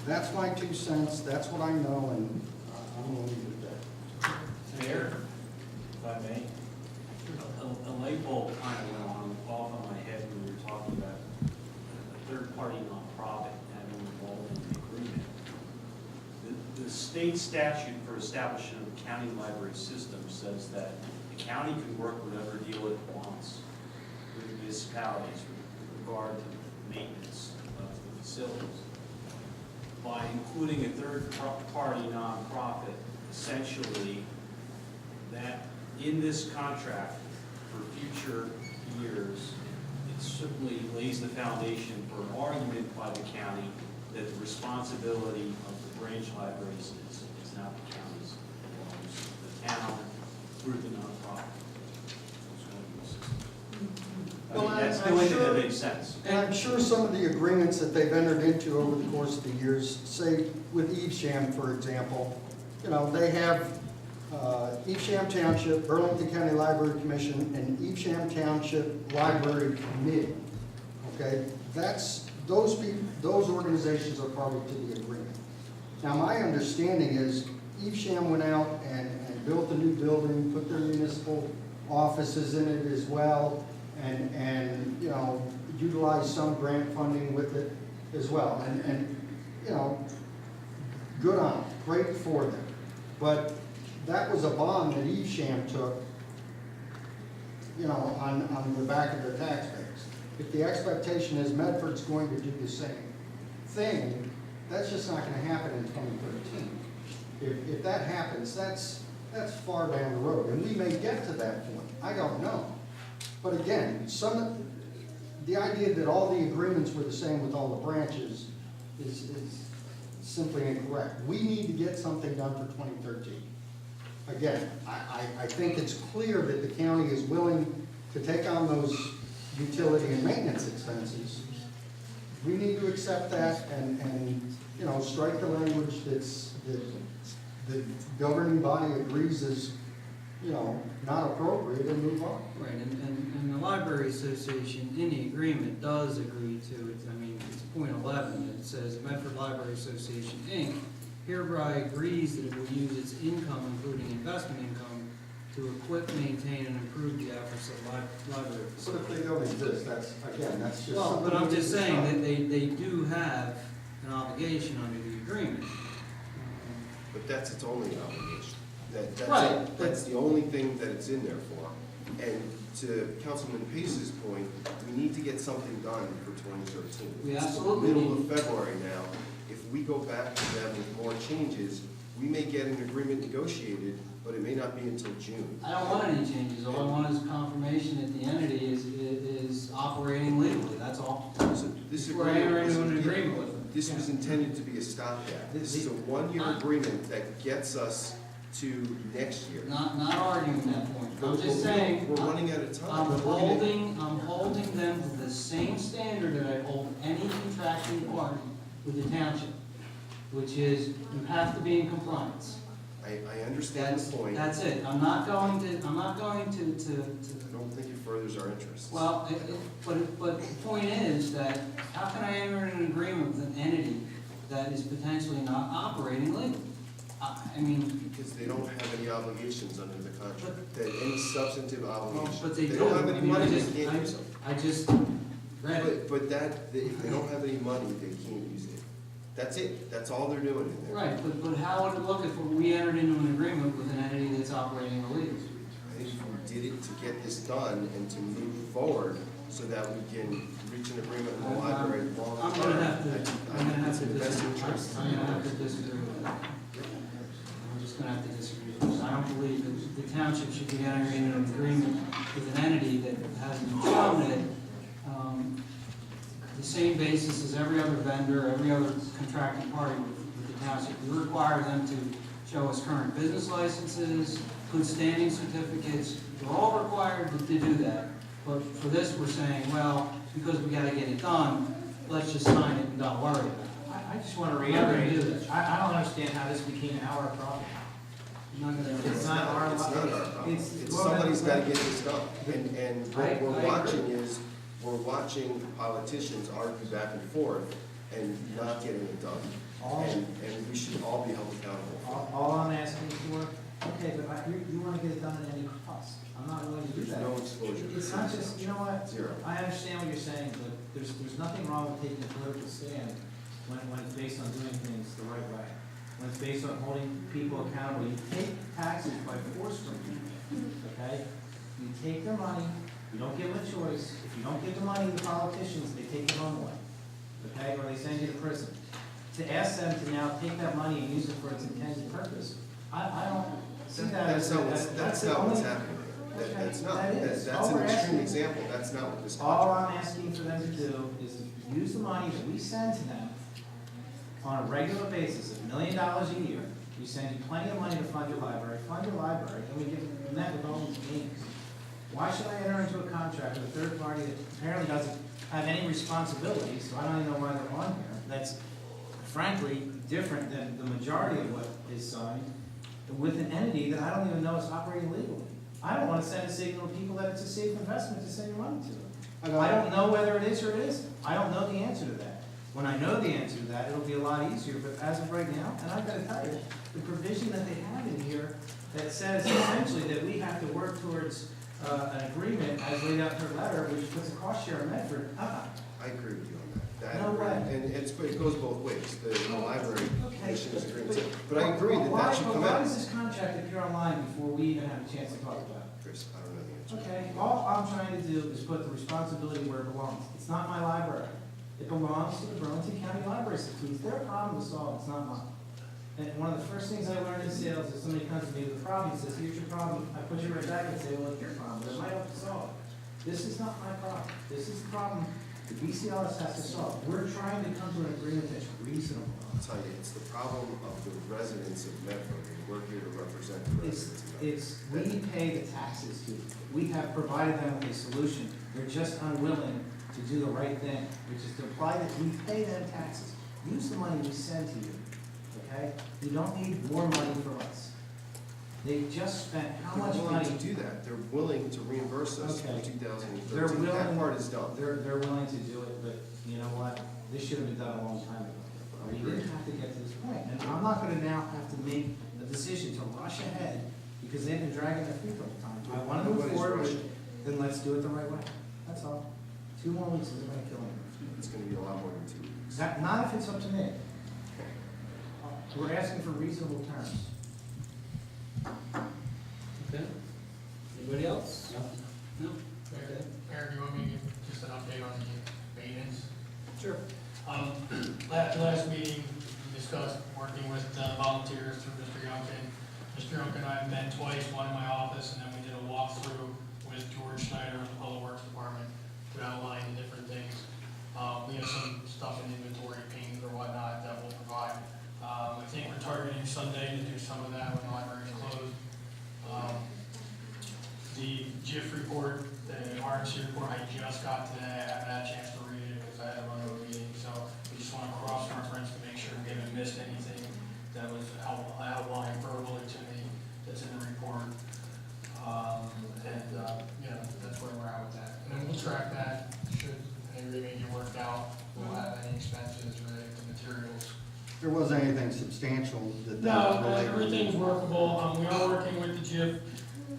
That's my 2 cents, that's what I know, and I'm gonna leave it at that. Mayor, if I may, a light bulb kind of went off on my head when we were talking about a third-party nonprofit having involved in the agreement. The state statute for establishing a county library system says that the county can work whatever deal it wants with municipalities with regard to maintenance of the facilities. By including a third-party nonprofit, essentially, that in this contract for future years, it certainly lays the foundation for an argument by the county that the responsibility of the branch libraries is not the county's, it belongs to the town through the nonprofit. Well, That's the I'm way sure- that makes sense. And I'm sure some of the agreements that they've entered into over the course of the years, say with Evesham, for example, you know, they have Evesham Township, Burlington County Library Commission, and Evesham Township Library Committee. Okay, those organizations are party to the agreement. Now, my understanding is Evesham went out and built a new building, put their municipal offices in it as well, and you know, utilize some grant funding with it as well. And you know, good on them, great for them. But that was a bond that Evesham took, you know, on the back of their tax base. If the expectation is Medford's going to do the same thing, that's just not gonna happen in 2013. If that happens, that's far down the road, and we may get to that point, I don't know. But again, the idea that all the agreements were the same with all the branches is simply incorrect. We need to get something done for 2013. Again, I think it's clear that the county is willing to take on those utility and maintenance expenses. We need to accept that and you know, strike the language that the governing body agrees is, you know, not appropriate and move on. Right, and the Library Association in the agreement does agree to it. I mean, it's point 11, it says, the Medford Library Association, Inc. hereby agrees that it will use its income, including investment income, to equip, maintain, and improve the efforts of library But facilities. if they don't exist, that's just. Well, but I'm just saying that they do have an obligation under the agreement. But that's its only obligation. Right. That's the only thing that it's in there for. And to Councilman Pace's point, we need to get something done for 2013. We It's absolutely the middle need- of February now. If we go back to them with more changes, we may get an agreement negotiated, but it may not be until June. I don't want any changes, all I want is confirmation that the entity is operating legally, that's all. So this Before I enter into an agreement was- agreement with them. This was intended to be a stopgap. This is a one-year agreement that gets us to next year. Not arguing that point, I'm But just saying. We're running out of time. I'm holding them to the same standard that I hold any contracting party with the township, which is you have to be in compliance. I I understand the point. That's it. I'm not going to. I don't think it furthers our interests. Well, but the point is that how can I enter an agreement with an entity that is potentially not operating legally? I mean, Because they don't have any obligations under the contract, that any substantive obligation. but they do. don't have I any mean, money, they can't use them. I just read it. But if they don't have any money, they can't use it. That's it, that's all they're doing in there. Right, but how would it look if we entered into an agreement with an entity that's operating illegally? I think we did it to get this done and to move forward so that we can reach an agreement with the library long I'm term. gonna have to It's in the best interest. I'm gonna have to disagree with that. I'm just gonna have to disagree with that. I don't believe that the township should be entering into an agreement with an entity that hasn't shown it, the same basis as every other vendor, every other contracting party with the township. We require them to show us current business licenses, good standing certificates. They're all required to do that. But for this, we're saying, well, because we gotta get it done, let's just sign it and don't worry about it. I just want to I'm not gonna reiterate, do this. I don't understand how this became our problem. I'm not gonna. It's not our. It's not our problem. It's- It's well, somebody's then- gotta get this done. And what I we're agree. watching is, we're watching politicians argue back and forth and not getting it done. And we should all be held accountable. All I'm asking for, okay, but you want to get it done at any cost. I'm not willing to do There's that. no exposure. It's not just, you know what? Zero. I understand what you're saying, but there's nothing wrong with taking a political stand when it's based on doing things the right way. When it's based on holding people accountable. You take taxes by force from people, okay? You take their money, you don't give them a choice. If you don't give the money to the politicians, they take it on away, okay? Or they send you to prison. To ask them to now take that money and use it for its intended purpose, I don't see that That's as. not what's, that's not what's happening. Okay, That's not, that is. that's All an we're extreme asking- example. That's not what this All contract. I'm asking for them to do is to use the money that we send to them on a regular basis, $1 million a year. We send you plenty of money to fund your library, and we give them that with all these means. Why should I enter into a contract with a third party that apparently doesn't have any responsibility, so I don't even know why they're on here, that's frankly different than the majority of what is signed, with an entity that I don't even know is operating legally. I don't want to send a signal to people that it's a safe investment to send your money to them. I don't know whether it is or it isn't. I don't know the answer to that. When I know the answer to that, it'll be a lot easier, but as of right now, and I've got to tell you, the provision that they have in here that says essentially that we have to work towards an agreement as laid out in her letter, which puts a cost share in Medford, I agree with you on that. No way. And it goes both ways. The library Okay, commission is agreeing but- to it. But I agree that that should come Why out. does this contract appear online before we even have a chance to talk about it? Chris, I don't know the answer. Okay, all I'm trying to do is put the responsibility where it belongs. It's not my library. It belongs to the Burlington County Library System. It's their problem to solve, it's not mine. And one of the first things I learned in sales is somebody comes to me with a problem, and says, here's your problem. I put you right back and say, well, it's your problem, but it might help to solve it. This is not my problem. This is the problem the BCLS has to solve. We're trying to come to an agreement that's reasonable. I'll tell you, it's the problem of the residents of Medford, and we're here to represent the residents of Medford. We pay the taxes to, we have provided them with a solution. They're just unwilling to do the right thing, which is to apply that we pay them taxes. Use the money we send to you, okay? You don't need more money from us. They just spent how much They're willing money? to do that. They're willing to reimburse us for Okay. 2013. They're willing. That part is done. They're willing to do it, but you know what? This should have been done a long time ago. We didn't have to get to this point, and I'm not gonna now have to make a decision to rush ahead, because they've been dragging their feet all the time. I wanna move Nobody's forward, rushing. then let's do it the right way. That's all. 2 more weeks isn't gonna kill me. It's gonna be a lot more than 2 weeks. Not if it's up to me. We're asking for reasonable terms. Okay. Anybody else? No? Mayor, do you want me to give just an update on the maintenance? Sure. Last meeting, we discussed working with volunteers through Mr. Youngkin. Mr. Youngkin and I have met twice, one in my office, and then we did a walkthrough with George Schneider of the Public Works Department to outline the different things. We have some stuff in inventory, paint or whatnot that we'll provide. I think we're targeting Sunday to do some of that when the library is closed. The GIF report, the RMC report, I just got today. I haven't had a chance to read it because I had to run to a meeting. So we just want to cross-reference to make sure we haven't missed anything that was outlined verbally to there wasn't anything substantial that. No, related. everything's workable. We are working with the JIF.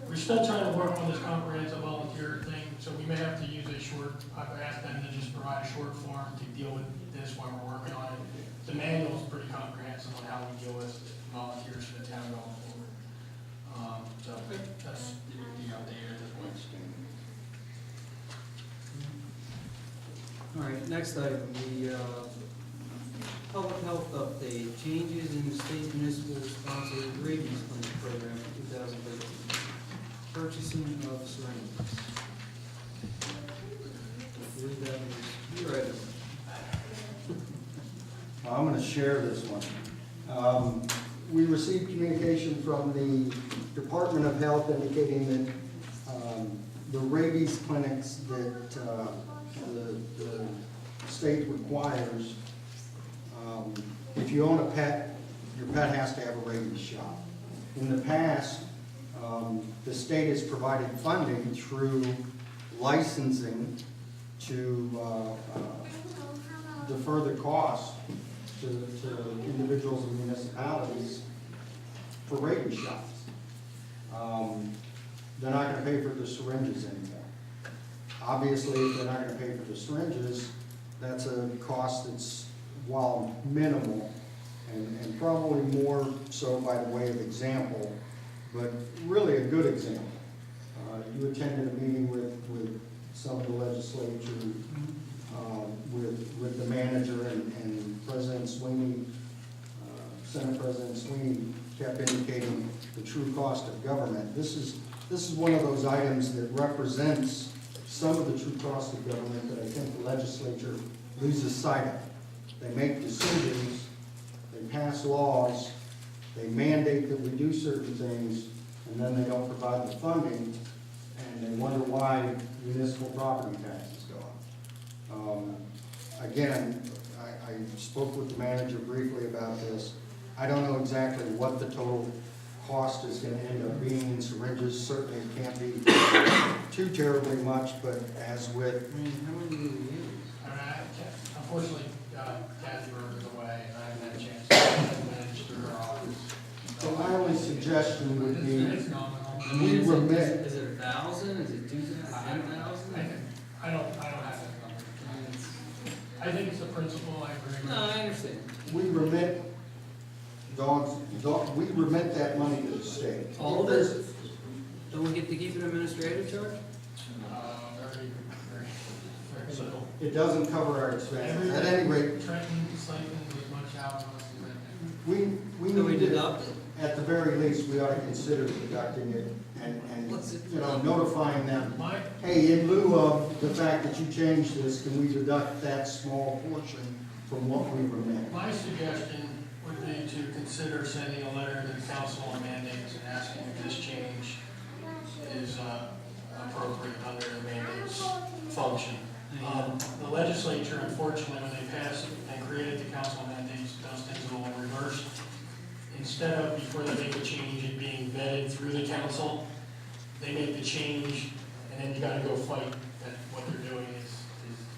We're still trying to work on this comprehensive volunteer thing, so we may have to use a short, I've asked them to just provide a short form to deal with this while we're working on it. The manual's pretty comprehensive on how we deal with volunteers for the town going forward. So that's the update at this point. All right, next item, the public health update, changes in the state municipal sponsored rabies clinic program for 2013. Purchasing of syringes. I believe that was your item. I'm going to share this one. We received communication from the Department of Health indicating that the rabies clinics that the state requires, if you own a pet, your pet has to have a rabies shot. In the past, the state has provided funding through licensing to defer the cost to individuals and municipalities for rabies shots. They're not gonna pay for the syringes anymore. Obviously, if they're not gonna pay for the syringes, that's a cost that's, while minimal, and probably more so by the way of example, but really a good example. You attended a meeting with some of the legislature, with the manager and President Sweeney, Senate President Sweeney kept indicating the true cost of government. This is one of those items that represents some of the true cost of government that I think the legislature loses sight of. They make decisions, they pass laws, they mandate that we do certain things, and then they don't provide the funding, and they wonder why municipal property taxes go up. Again, I spoke with the manager briefly about this. I don't know exactly what the total cost is gonna end up being. Syringes certainly can't be too terribly much, but as with, I mean, how many do you use? Unfortunately, Kathy Berger's away, and I haven't had a chance to manage through her office. so my only suggestion would be, It's nominal. I mean, remit. is it 1,000? Is it 2,000? 10,000? I don't have that number. I think it's the principle, I agree with. No, I understand. we remit we remit that money to the state. All of it? Don't we get to keep an administrative charge? Very little. It doesn't cover our expenses. At any rate, Trenton, Slayton, as much out of us as they can. we Do we need to, deduct it? at the very least, we ought to consider deducting it and, What's it? you know, notifying them, My, hey, in lieu of the fact that you changed this, can we deduct that small portion from what we remit? my suggestion would be to consider sending a letter to the council on mandates and asking if this change is appropriate under the mandates function. The legislature, unfortunately, when they passed and created the council mandates, does things a little reversed. Instead of, before they make a change, it being vetted through the council, they make the change, and then you gotta go fight that what they're doing is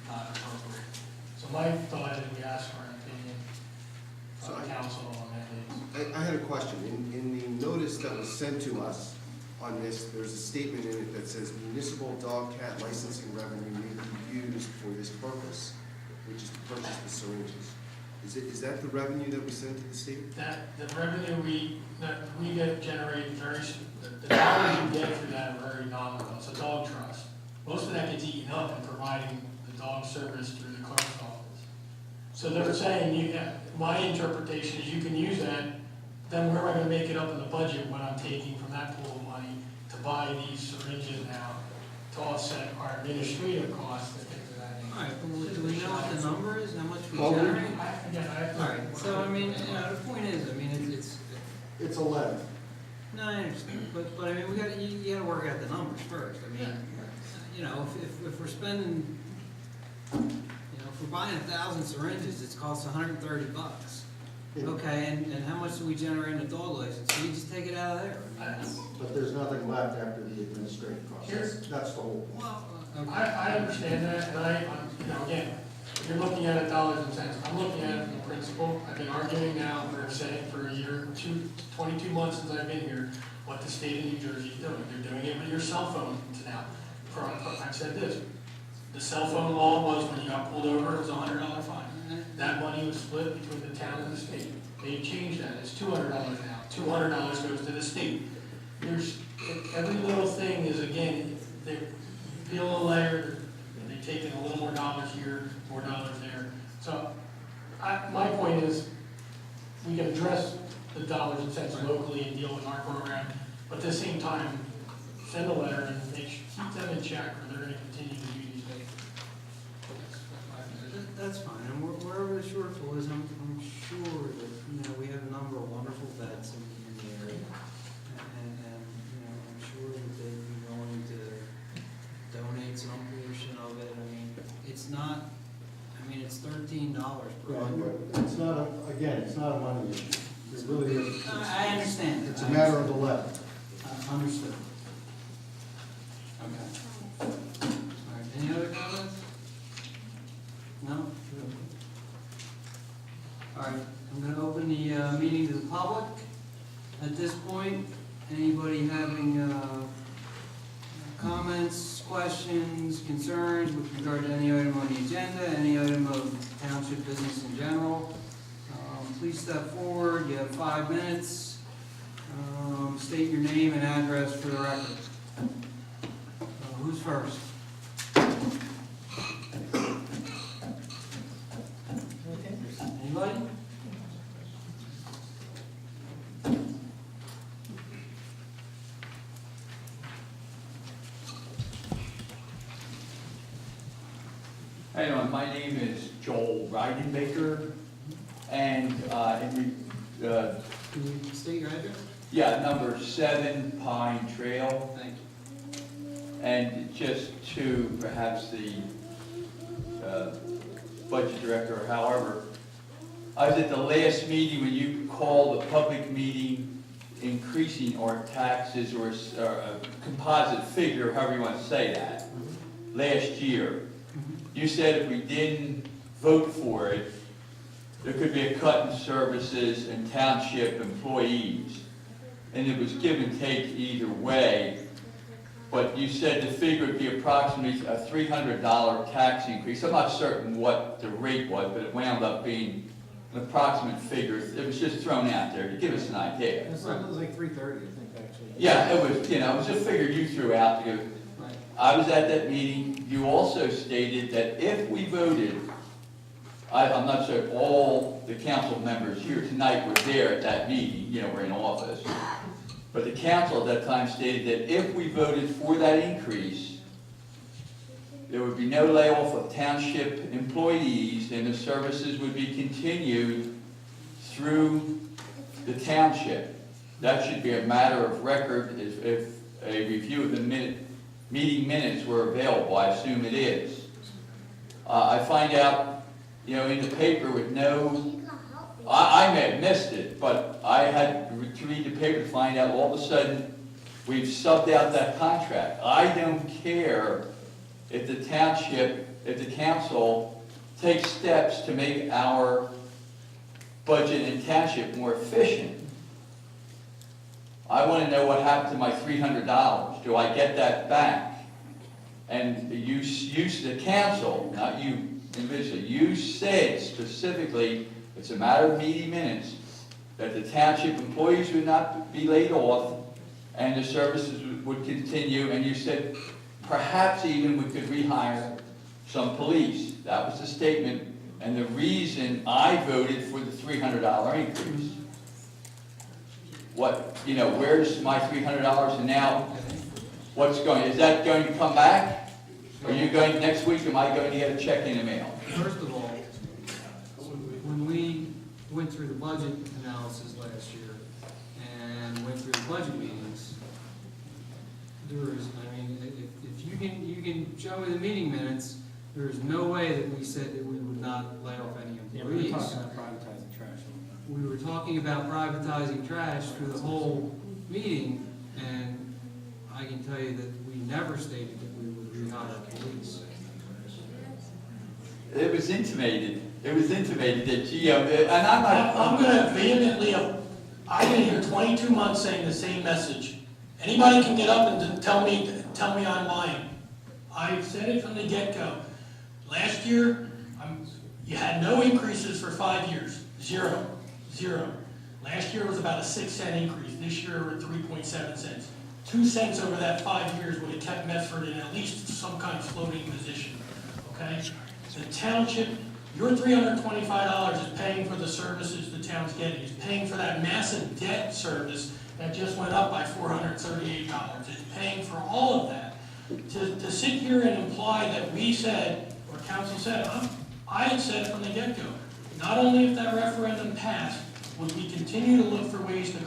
not appropriate. So my thought is we ask for an opinion So from the council on mandates. I had a question. In the notice that was sent to us on this, there's a statement in it that says municipal dog cat licensing revenue may be used for this purpose, which is to purchase the syringes. Is that the revenue that we sent to the state? That, the revenue that we get generated the dollars you get through that are very nominal. It's a dog trust. Most of that gets eaten up in providing the dog service through the clerk's office. So they're saying, my interpretation is you can use that, then where am I gonna make it up in the budget when I'm taking from that pool of money to buy these syringes now to offset our administrative costs and things of that nature? All right, well, do we know what the number is, how much we Well, generate? Again, I have to. All right, so I mean, the point is, I mean, It's 11. no, I understand, but I mean, you gotta work out the numbers first. I mean, you know, if we're spending, you know, if we're buying 1,000 syringes, it costs $130. Okay, and how much do we generate in a dog license? So you just take it out of there. I mean, that's- But there's nothing left after the administrative cost. That's the whole point. Well, okay. I understand that, and you know, again, If you're looking at it dollars and cents, I'm looking at it from principle. I've been arguing now for a year, 22 months since I've been here, what the state of New Jersey is doing. They're doing it with your cell phone now. I've said this, the cell phone law was when you got pulled over, it was a $100 fine. That money was split between the town and the state. They've changed that, it's $200 now. $200 goes to the state. Every little thing is, again, they peel a layer, they're taking a little more dollars here, more dollars there. So, my point is, we can address the dollars and cents locally and deal with our program, but at the same time, send a letter and keep them in check, or they're gonna continue to do these things. That's fine, and wherever the shortfall is, I'm sure that, we have a number of wonderful vets in the area. And, I'm sure that they'd be willing to donate some portion of it. I mean, it's not, it's $13 per hundred. It's not, it's not a money issue. It really is. I understand. It's a matter of the letter. Understood. Okay. All right, any other comments? No? All right, I'm going to open the meeting to the public. At this point, anybody having comments, questions, concerns with regard to any item on the agenda, any item of township business in general, please step forward. You have 5 minutes. State your name and address for the record. Who's first? Anybody? Hey, my name is Joel Reidenbaker, and Can you state your address? number 7 Pine Trail, Thank you. and just to perhaps the budget director, or however, I was at the last meeting when you called a public meeting increasing our taxes, or a composite figure, however you want to say that, last year. You said if we didn't vote for it, there could be a cut in services and township employees. And it was give and take either way. But you said the figure would be approximately a $300 tax increase. I'm not certain what the rate was, but it wound up being an approximate figure. It was just thrown out there to give us an idea. It was like 330, I think, actually. Yeah, it was, it was a figure you threw out to go. I was at that meeting. You also stated that if we voted, I'm not sure if all the council members here tonight were there at that meeting, we're in office. But the council at that time stated that if we voted for that increase, there would be no layoff of township employees, and the services would be continued through the township. That should be a matter of record if a review of the meeting minutes were available. I assume it is. I find out, in the paper with I may have missed it, but I had to read the paper to find out all of a sudden we've subbed out that contract. I don't care if the township, if the council takes steps to make our budget and township more efficient. I want to know what happened to my $300. Do I get that back? And the council, not you individually, you said specifically, it's a matter of meeting minutes, that the township employees would not be laid off and the services would continue, and you said perhaps even we could rehire some police. That was the statement, and the reason I voted for the $300 increase. Where's my $300, and now is that going to come back? Are you going, next week, am I going to get a check in the mail? First of all, when we went through the budget analysis last year and went through the budget meetings, if you can show me the meeting minutes, there is no way that we said that we would not lay off any employees. Yeah, we were talking about privatizing trash. We were talking about privatizing trash through the whole meeting, and I can tell you that we never stated that we would rehire police. it was intimated that GM, and I'm not. I'm gonna vehemently, I've been here 22 months saying the same message. Anybody can get up and tell me I'm lying. I said it from the get-go. Last year, you had no increases for 5 years, zero. Last year was about a 6-cent increase, this year we're at 3.7 cents. 2 cents over that 5 years would have kept Medford in at least some kind of floating position, okay? The township, your $325 is paying for the services the town's getting. It's paying for that massive debt service that just went up by $438. It's paying for all of that. To sit here and imply that we said, or council said, I had said from the get-go, not only if that referendum passed, would we continue to look for ways to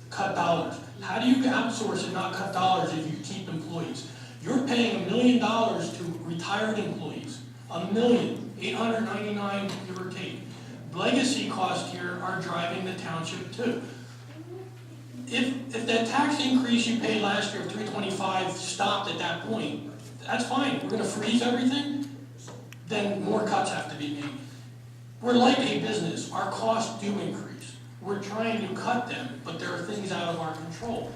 cut dollars. How do you outsource and not cut dollars if you keep employees? You're paying $1 million to retired employees, $1,899,000 give or take. Legacy costs here are driving the township too. If that tax increase you paid last year of $325 stopped at that point, that's fine. We're going to freeze everything, then more cuts have to be made. We're like a business. Our costs do increase. We're trying to cut them, but there are things out of our control.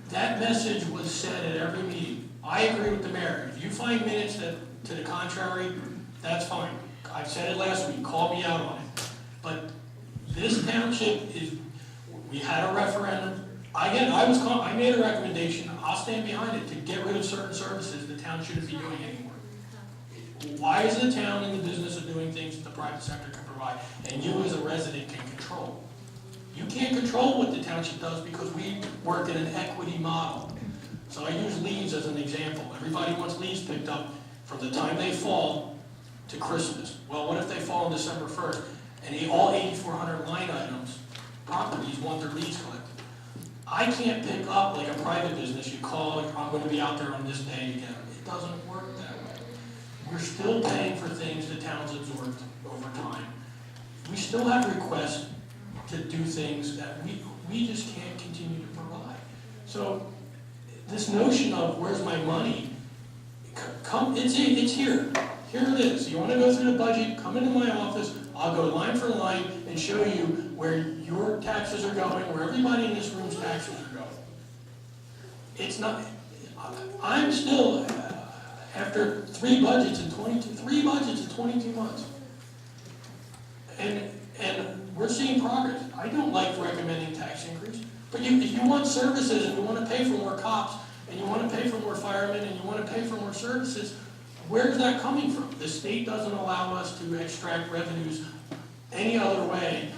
That message was said at every meeting. I agree with the mayor. If you find minutes that to the contrary, that's fine. I said it last week. Call me out on it. But this township is. We had a referendum. I made a recommendation. I'll stand behind it to get rid of certain services the town shouldn't be doing anymore. Why is the town in the business of doing things that the private sector can provide, and you as a resident can control? You can't control what the township does because we work in an equity model. So I use leaves as an example. Everybody wants leaves picked up from the time they fall to Christmas. Well, what if they fall on December 1st and all 8,400 line items, properties want their leaves collected? I can't pick up like a private business. You call, I'm going to be out there on this day again. It doesn't work that way. We're still paying for things the town's absorbed over time. We still have requests to do things that we just can't continue to provide. So this notion of where's my money, it's here. Here it is. You want to go through the budget, come into my office, I'll go line for line and show you where your taxes are going, where everybody in this room's taxes are going. It's not, I'm still, after three budgets in 22 months. And we're seeing progress. I don't like recommending tax increase, but if you want services and you want to pay for more cops, and you want to pay for more firemen, and you want to pay for more services, where's that coming from? The state doesn't allow us to extract revenues any other way.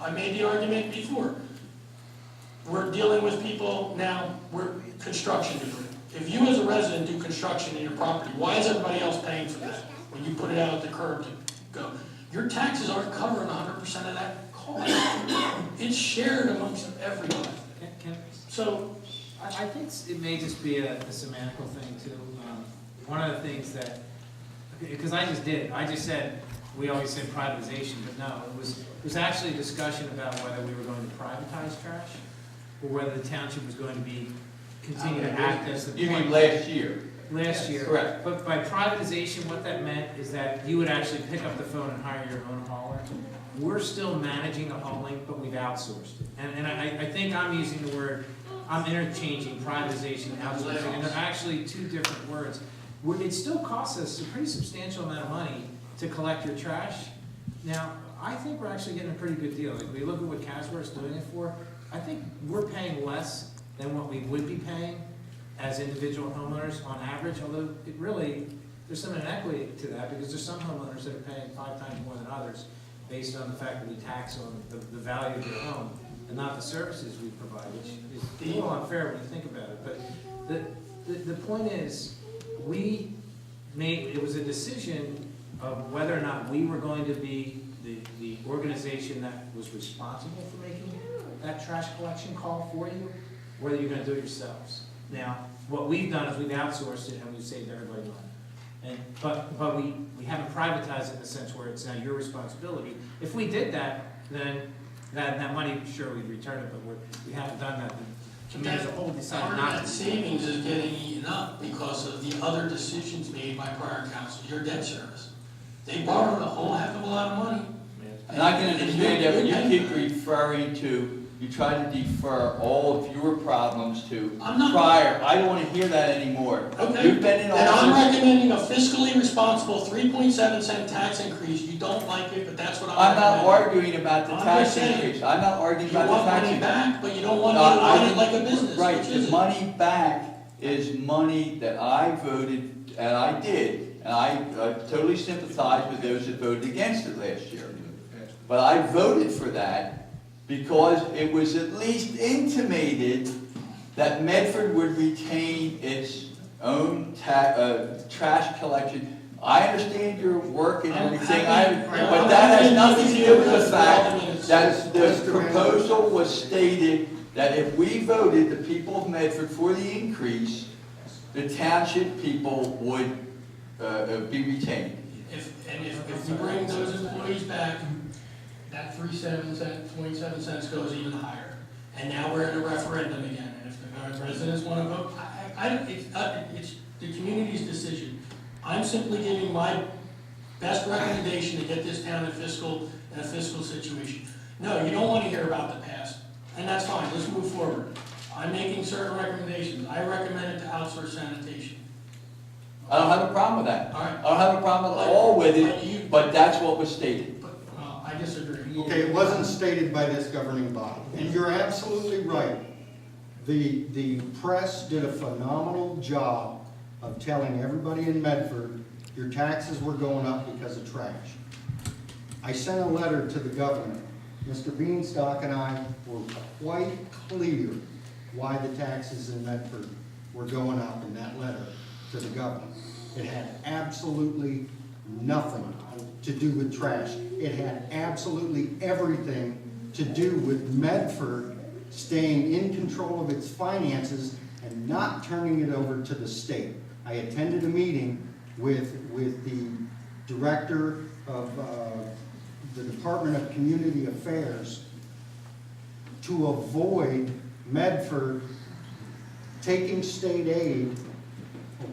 I made the argument before. We're dealing with people now, we're construction doing it. If you as a resident do construction in your property, why is everybody else paying for that when you put it out at the curb to go? Your taxes aren't covering 100% of that cost. It's shared amongst everybody. So, I think it may just be a semantical thing too. One of the things that, because I just said, we always say privatization, but no, it was actually a discussion about whether we were going to privatize trash, or whether the township was going to continue to act as the. You mean last year? Last year. Correct. But by privatization, what that meant is that you would actually pick up the phone and hire your own hauler. We're still managing the hauling, but we've outsourced it. And I think I'm using the word, I'm interchanging privatization and outsourcing, and they're actually two different words. It still costs us a pretty substantial amount of money to collect your trash. Now, I think we're actually getting a pretty good deal. Like, we look at what Casper's doing it for, I think we're paying less than what we would be paying as individual homeowners on average, although it really, there's some inequity to that, because there's some homeowners that are paying 5 times more than others based on the fact that we tax on the value of your home and not the services we provide, which is a little unfair when you think about it. But the point is, it was a decision of whether or not we were going to be the organization that was responsible for making that trash collection call for you, whether you're going to do it yourselves. Now, what we've done is we've outsourced it and we've saved everybody money. But we haven't privatized it in the sense where it's now your responsibility. If we did that, then that money, sure, we'd return it, but we haven't done that. committee as a whole decided Part of not that to. savings is getting eaten up because of the other decisions made by prior council, your debt service. They borrowed a whole heck of a lot of money. And I can understand that, but you keep referring to, you try to defer all of your problems to I'm not- prior. I don't want to hear that anymore. Okay, You've been in then I'm office. recommending a fiscally responsible 3.7 cent tax increase. You don't like it, but that's what I'm I'm not recommending. arguing about the I'm tax just saying, increase. I'm not arguing You about want the tax money increase. back, but you don't want No, to I- run it like a business, Right, which the is it? money back is money that I voted, and I did, and I totally sympathize with those that voted against it last year. But I voted for that because it was at least intimated that Medford would retain its own trash collection. I understand your work and everything, but that has nothing to do with the fact that the proposal was stated that if we voted, the people of Medford, for the increase, the township people would be retained. If you bring those employees back, that 27 cents goes even higher. And now we're in a referendum again, and if the residents want to vote, it's the community's decision. I'm simply giving my best recommendation to get this town in a fiscal situation. No, you don't want to hear about the past, and that's fine, let's move forward. I'm making certain recommendations. I recommended to outsource sanitation. I don't have a problem with that. All right. I don't have a problem at all with it, but that's what was stated. I disagree. Okay, it wasn't stated by this governing body, and you're absolutely right. The press did a phenomenal job of telling everybody in Medford, your taxes were going up because of trash. I sent a letter to the governor. Mr. Beanstalk and I were quite clear why the taxes in Medford were going up in that letter to the governor. It had absolutely nothing to do with trash. It had absolutely everything to do with Medford staying in control of its finances and not turning it over to the state. I attended a meeting with the director of the Department of Community Affairs to avoid Medford taking state aid.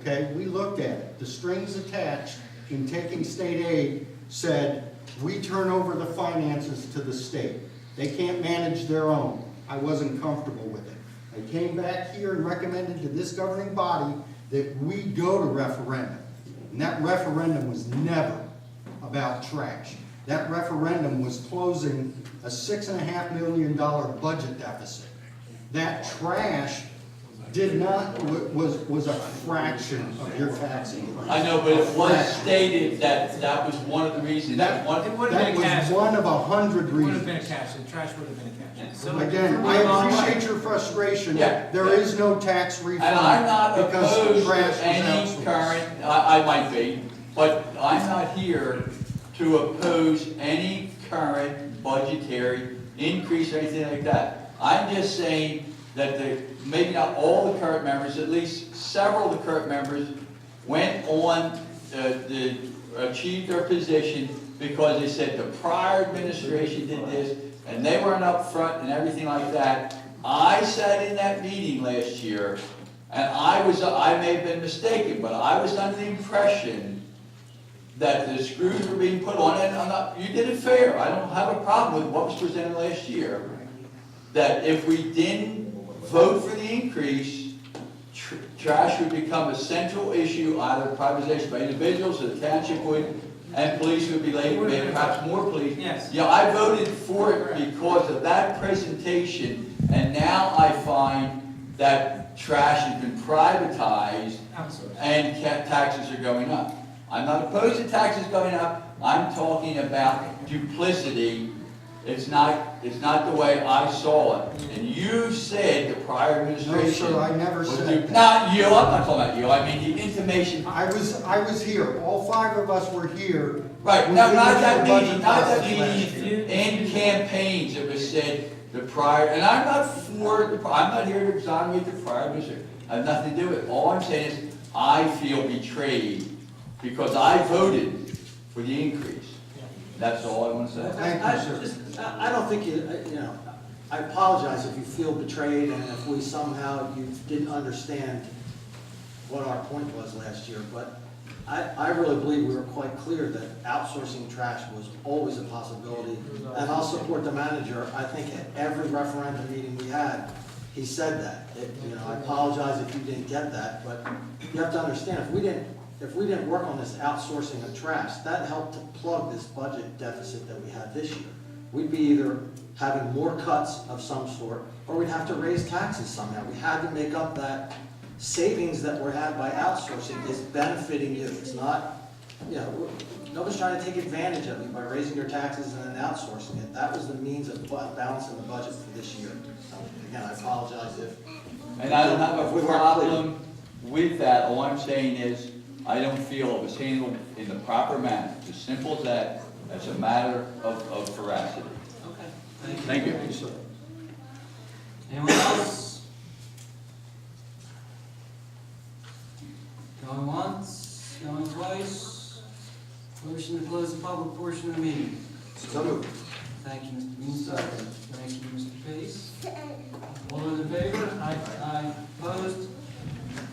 Okay, we looked at it. The strings attached in taking state aid said, we turn over the finances to the state. They can't manage their own. I wasn't comfortable with it. I came back here and recommended to this governing body that we go to referendum. And that referendum was never about trash. That referendum was closing a $6.5 million budget deficit. That trash was a fraction of your tax increase. I know, but it was stated that that was one of the reasons. That It would have been a cash. was one of 100 It would have been a reasons. cash, the trash would have been a cash. So- Again, I appreciate your frustration. Yeah. There is no tax refund. And I'm not because opposed trash was to any outsourced. current, I might be, but I'm not here to oppose any current budgetary increase or anything like that. I'm just saying that maybe not all the current members, at least several of the current members went on to achieve their position because they said the prior administration did this and they weren't up front and everything like that. I sat in that meeting last year and I may have been mistaken, but I was under the impression that the screws were being put on, and you did it fair. I don't have a problem with what was presented last year. That if we didn't vote for the increase, trash would become a central issue, either privatization by individuals, or the township would, and police would be laid, maybe perhaps more police. Yes. Yeah, I voted for it because of that presentation, and now I find that trash has been privatized Outsourced. and taxes are going up. I'm not opposed to taxes going up. I'm talking about duplicity. It's not the way I saw it. And you said the prior No, administration. sir, I never was said that. Not you, I'm not talking about you. I mean the intimation. I was here. All 5 of us were here. Right, when no, we not went that through the meeting, budget not that process last year. meeting. In campaigns, it was said the prior, and I'm not here to exonerate the prior administration. I have nothing to do with it. All I'm saying is I feel betrayed because I voted for the increase. That's all I want to say. Thank you, sir. I don't think I apologize if you feel betrayed and if we somehow, you didn't understand what our point was last year, but I really believe we were quite clear that outsourcing trash was always a possibility. And I'll support the manager. I think at every referendum meeting we had, he said that. I apologize if you didn't get that, but you have to understand, if we didn't work on this outsourcing of trash, that helped to plug this budget deficit that we had this year. We'd be either having more cuts of some sort, or we'd have to raise taxes somehow. We had to make up that savings that were had by outsourcing is benefiting you. It's not, nobody's trying to take advantage of you by raising your taxes and then outsourcing it. That was the means of balancing the budget for this year. So, again, I apologize if. And I don't have if we a weren't problem with that. All I'm saying is, I don't feel it was handled in the proper manner. It's as simple as that. It's a matter of veracity. Okay, Thank you. Thank you, sir. Anyone else? Going once, going twice. Motion to close the public portion of the meeting. So moved. Thank you, Mr. Beanstalk. Thank you, Mr. Pace. All those in favor? Aye. Opposed?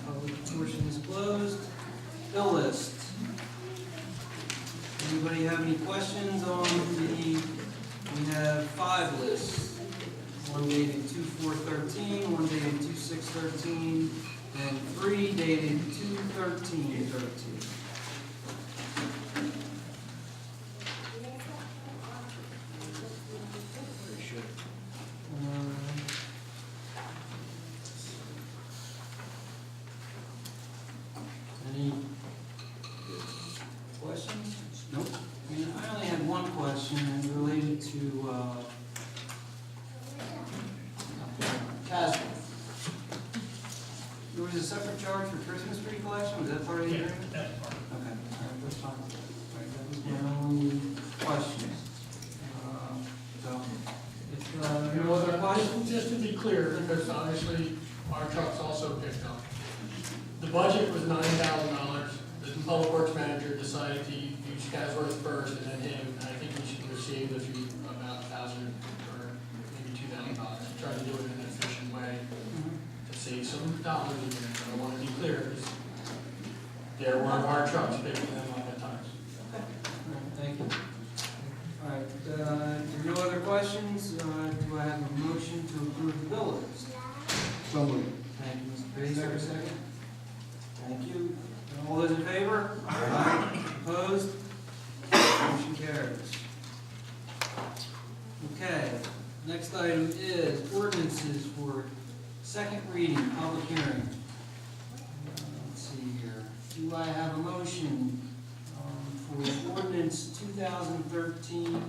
Public portion is closed. Bill list. Anybody have any questions on we have 5 lists. One dated 2/4/13, one dated 2/6/13, and 3 dated 2/13/13. Any questions? Nope. I only had one question, and related to, Castle. There was a separate charge for Christmas tree collection, was that part of the Yeah, agreement? that's part. Okay, all right, that's fine. All right, that was my only question. So, if, no other questions? Just to be clear, because obviously our trucks also picked up. The budget was $9,000. The public works manager decided to use Casworth first and then him, and I think we should receive about $1,000 or maybe $2,000. Try to do it in an efficient way to save some dollars in there. But I want to be clear, because there were our trucks picking them up at times. All right, thank you. All right, if there are no other questions, do I have a motion to approve the bill list? So moved. Thank you, Mr. Pace, have a second? Thank you. All those in favor? Aye. Opposed? Motion carries. Okay, next item is ordinances for second reading, public hearing. Let's see here. Do I have a motion for ordinance 2013-2?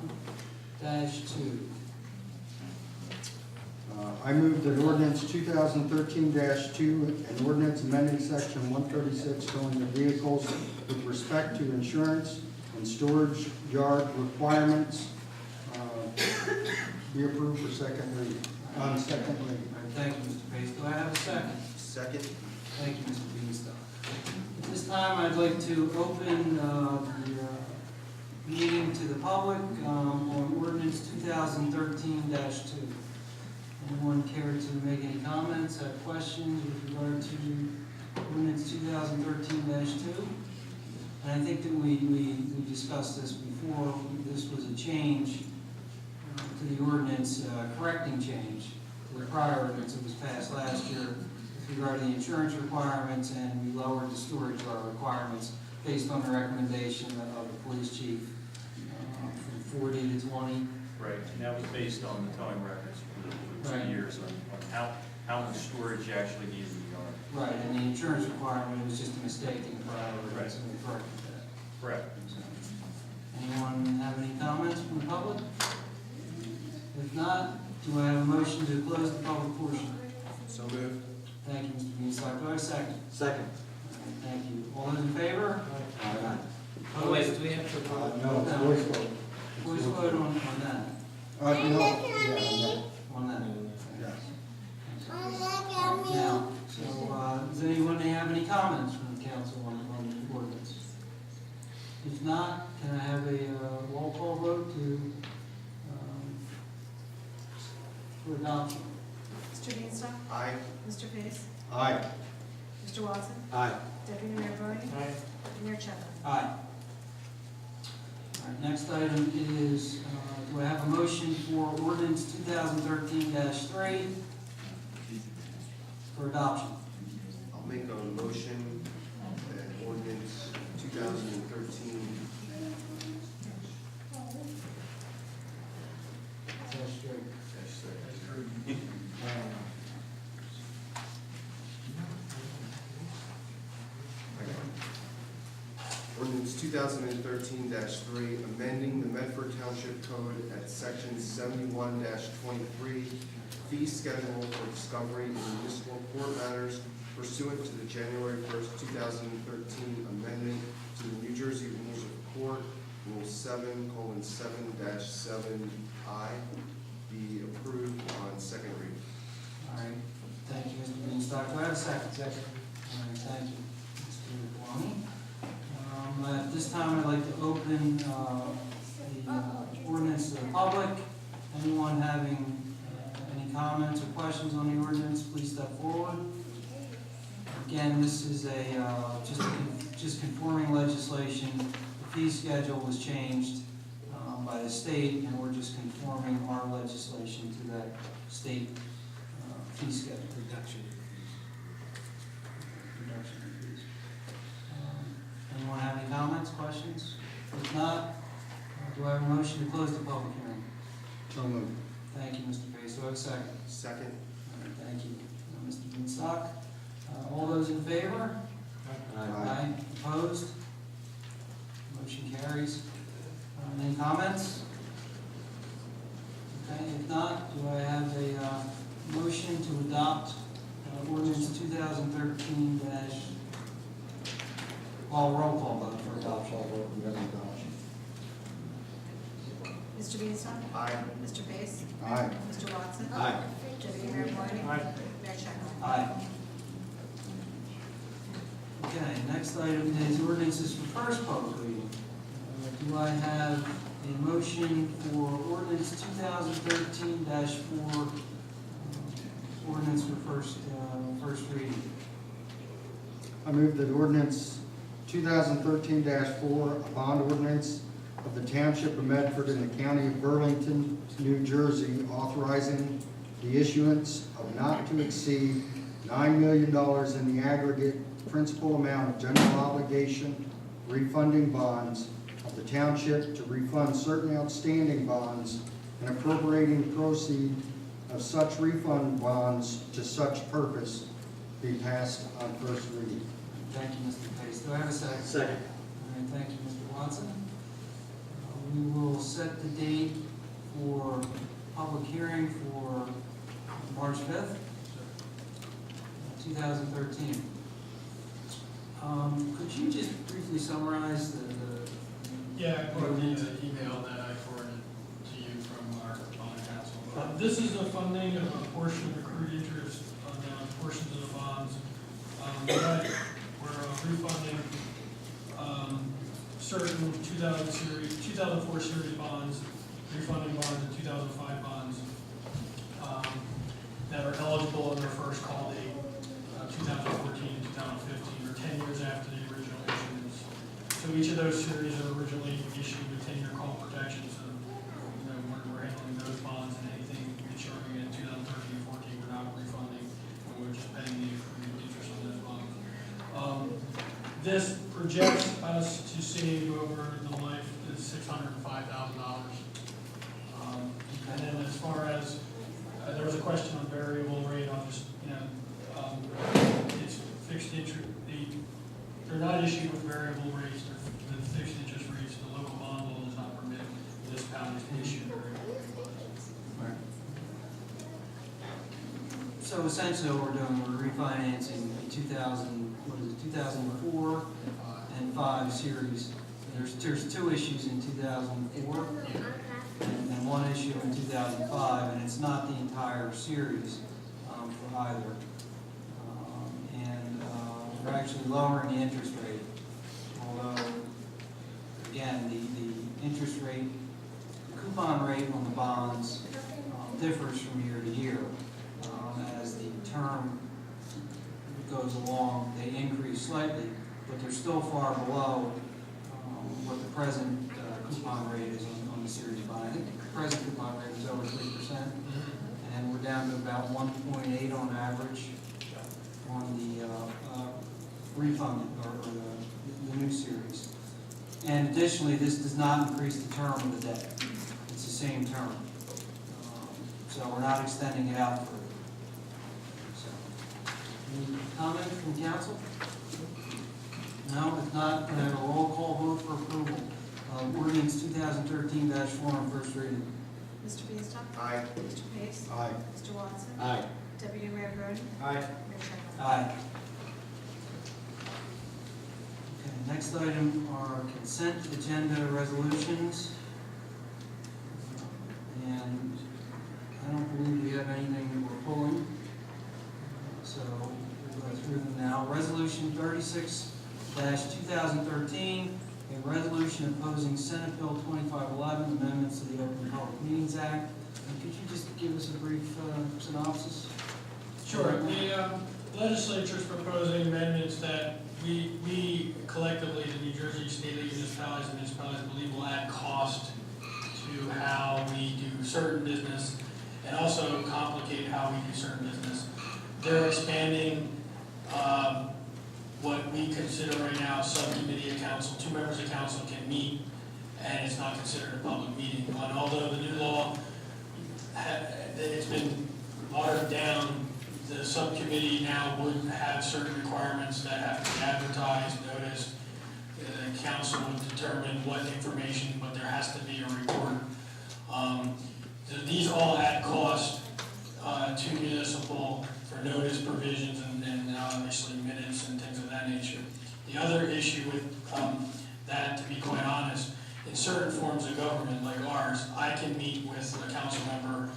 I move that ordinance 2013-2, an ordinance amending section 136 going to vehicles with respect to insurance and storage yard requirements, be approved for second reading, on second reading. Thank you, Mr. Pace. Do I have a second? Second? Thank you, Mr. Beanstalk. At this time, I'd like to open the meeting to the public on ordinance 2013-2. Anyone care to make any comments, have questions with regard to ordinance 2013-2? And I think that we discussed this before. This was a change to the ordinance, correcting change to the prior ordinance that was passed last year with regard to the insurance requirements, and we lowered the storage yard requirements based on the recommendation of the police chief from 40 to 20. Right, and that was based on the towing records for Right. 2 years on how much storage you actually need in the yard. Right, and the insurance requirement was just a mistake in the prior ordinance, and we corrected that. Correct. So, anyone have any comments from the public? If not, do I have a motion to close the public portion? So moved. Thank you, Mr. Beanstalk. Do I have a second? Second. Thank you. All those in favor? Aye. Oh, wait, do we have to? No, it's voice vote. Voice vote on that, No, no, on that. yes. Now, so, does anyone have any comments from the council on the ordinance? If not, can I have a roll call vote to for adoption? Mr. Beanstalk? Aye. Mr. Pace? Aye. Mr. Watson? Aye. Deputy Mayor Voting? Aye. Mayor Chapman? Aye. All right, next item is, do I have a motion for ordinance 2013-3 for adoption? I'll make a motion that ordinance 2013. Ordinance 2013-3, amending the Medford Township Code at section 71-23, fee schedule for discovery in municipal court matters pursuant to the January 1st, 2013 amendment to the New Jersey Rules of Court, Rule 7:7-7I, be approved on second reading. All right, thank you, Mr. Beanstalk. Do I have a second? Second. All right, thank you, Mr. Kwame. At this time, I'd like to open the ordinance to the public. Anyone having any comments or questions on the ordinance, please step forward. Again, this is just conforming legislation. The fee schedule was changed by the state, and we're just conforming our legislation to that state fee schedule. Reduction in fees. Anyone have any comments, questions? If not, do I have a motion to close the public hearing? So moved. Thank you, Mr. Pace. Do I have a second? Second. All right, thank you, Mr. Beanstalk. All those in favor? Aye. Opposed? Motion carries. Any comments? Okay, if not, do I have a motion to adopt ordinance 2013 roll call vote for adoption? Mr. Beanstalk? Aye. Mr. Pace? Aye. Mr. Watson? Aye. Deputy Mayor Voting? Aye. Mayor Chapman? Aye. Okay, next item is ordinances for first public reading. Do I have a motion for ordinance 2013-4, ordinance for first reading? I move that ordinance 2013-4, a bond ordinance of the Township of Medford in the County of Burlington, New Jersey, authorizing the issuance of not to exceed $9 million in the aggregate principal amount of general obligation refunding bonds of the township to refund certain outstanding bonds and appropriating proceed of such refund bonds to such purpose be passed on first reading. Thank you, Mr. Pace. Do I have a second? Second. All right, thank you, Mr. Watson. We will set the date for public hearing for March 5th, 2013. Could you just briefly summarize the Yeah, I put in the email that I forwarded to you from our bond council. This is the funding of a portion of accrued interest on portions of the bonds. But we're refunding certain 2004 series bonds, refunding bonds and 2005 bonds that are eligible on their first call date, 2014 and 2015, or 10 years after the original issuance. So each of those series are originally issued with 10-year call protection, so we're handling those bonds, and anything maturing in 2013 and 14 we're not refunding, and we're just paying the accrued interest on those bonds. This projects us to save over the life is $605,000. And then as far as, there was a question on variable rate, I'll just, it's fixed interest, they're not issued with variable rates, they're the fixed interest rates. The local bond law does not permit municipalities to issue variable rates. Right. So essentially what we're doing, we're refinancing the 2004 and 5 series. There's 2 issues in 2004 and one issue in 2005, and it's not the entire series for either. We're actually lowering the interest rate, although, again, the interest rate, the coupon rate on the bonds differs from year to year. As the term goes along, they increase slightly, but they're still far below what the present coupon rate is on the series bond. I think the present coupon rate is over 3%, and we're down to about 1.8 on average on the refunded or the new series. And additionally, this does not increase the term of the debt. It's the same term. So we're not extending it out further. So, any comment from council? No, if not, can I have a roll call vote for approval of ordinance 2013-4 on first reading? Mr. Feaston? Aye. Mr. Pace? Aye. Mr. Watson? Aye. Deputy Mayor Quinn? Aye. Mayor Chekhov? Aye. Okay, next item are consent agenda resolutions. And I don't believe we have anything that we're pulling. So we'll go through them now. Resolution 36-2013, a resolution opposing Senate Bill 2511, amendments to the Open Public Meetings Act. And could you just give us a brief synopsis? Sure, the legislature is proposing amendments that we collectively, the New Jersey State League of Municipalities and municipalities, believe will add cost to how we do certain business and also complicate how we do certain business. They're expanding what we consider right now a subcommittee of council. 2 members of council can meet, and it's not considered a public meeting. And although the new law, it's been watered down, the subcommittee now would have certain requirements that have to be advertised, noticed. The council would determine what information, but there has to be a report. These all add cost to municipal for notice provisions and obviously minutes and things of that nature. The other issue with that, to be quite honest, in certain forms of government like ours, I can meet with a council member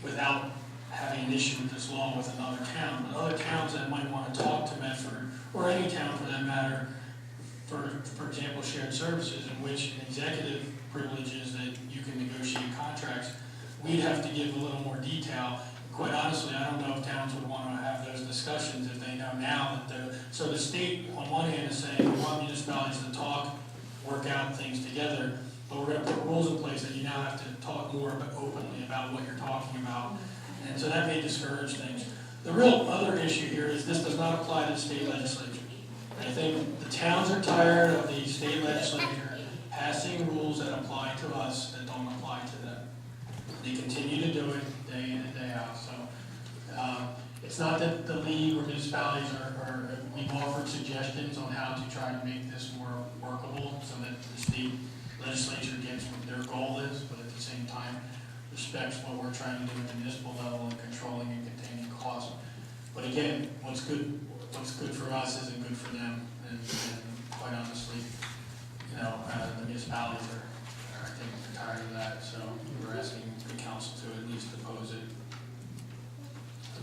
without having an issue with this law with another town. But other towns that might want to talk to Medford, or any town for that matter, for example, shared services, in which an executive privilege is that you can negotiate contracts, we'd have to give a little more detail. Quite honestly, I don't know if towns would want to have those discussions if they know now that so the state on one hand is saying we want municipalities to talk, work out things together, but we're going to put rules in place that you now have to talk more openly about what you're talking about. And so that may discourage things. The real other issue here is this does not apply to the state legislature. I think the towns are tired of the state legislature passing rules that apply to us that don't apply to them. They continue to do it day in and day out. So it's not that the league or municipalities we've offered suggestions on how to try to make this more workable so that the state legislature gets what their goal is, but at the same time respects what we're trying to do at the municipal level in controlling and containing costs. But again, what's good for us isn't good for them, and quite honestly, the municipalities are I think tired of that, so we're asking the council to at least oppose it.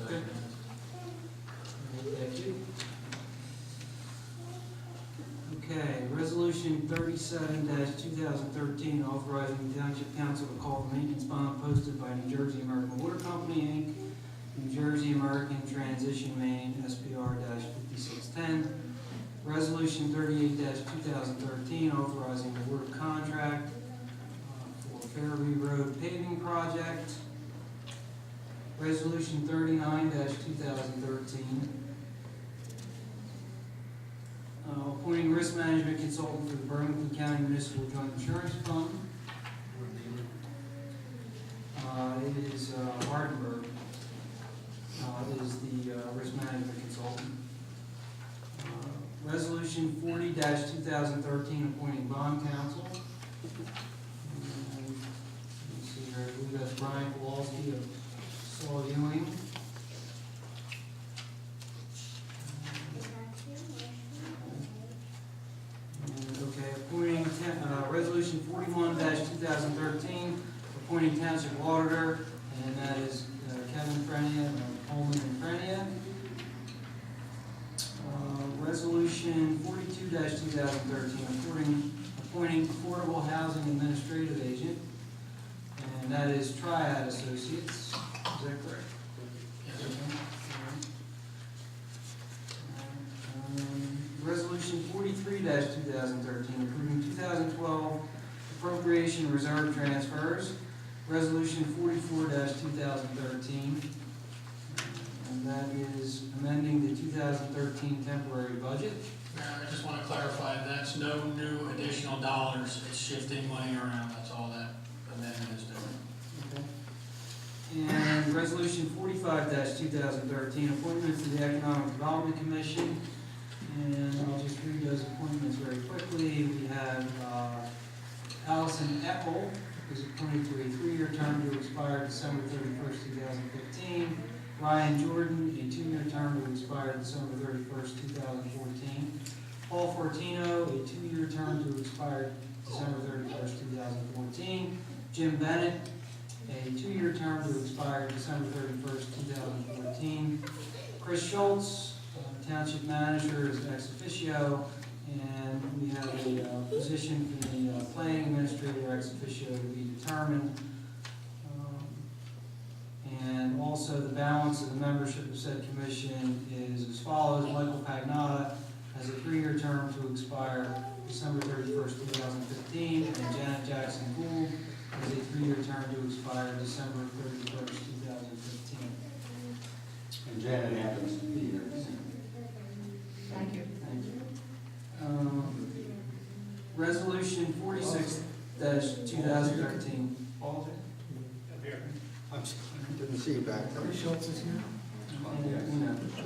Okay. Thank you. Okay, resolution 37-2013, authorizing the Township Council to call the maintenance bond posted by New Jersey American Water Company, Inc., New Jersey American Transition Main, SPR-5610. Resolution 38-2013, authorizing the award of contract for Fairview Road paving project. Resolution 39-2013, appointing risk management consultant for the Burlington County Municipal Joint Insurance Fund. It is Hardenberg is the risk management consultant. Resolution 40-2013, appointing bond counsel. And, let's see here, I believe that's Brian Kowalski of Saul Ewing. Resolution 41-2013, appointing township auditor, and that is Kevin Frenia of Coleman and Frenia. Resolution 42-2013, appointing affordable housing administrative agent, and that is Triad Associates. Is that correct? Yes. Resolution 43-2013, approving 2012 appropriation reserve transfers. Resolution 44-2013, and that is amending the 2013 temporary budget. Mayor, I just want to clarify, that's no new additional dollars, it's shifting money around, that's all that amendment is doing. Okay. And Resolution 45-2013, appointments to the Economic Development Commission. And I'll just read those appointments very quickly. We have Allison Epple, who's appointed to a 3-year term to expire December 31st, 2015. Ryan Jordan, a 2-year term to expire December 31st, 2014. Paul Fortino, a 2-year term to expire December 31st, 2014. Jim Bennett, a 2-year term to expire December 31st, 2014. Chris Schultz, Township Manager, is ex officio, and we have a position for the Planning Administrator ex officio to be determined. And also the balance of the membership of said commission is as follows. Michael Pagnotta has a 3-year term to expire December 31st, 2015, and Janet Jackson Gould has a 3-year term to expire December 31st, 2015. And Janet happens to be here. Thank you. Thank you. Resolution 46-2013. Paul? I didn't see you back there. Schultz is here. No.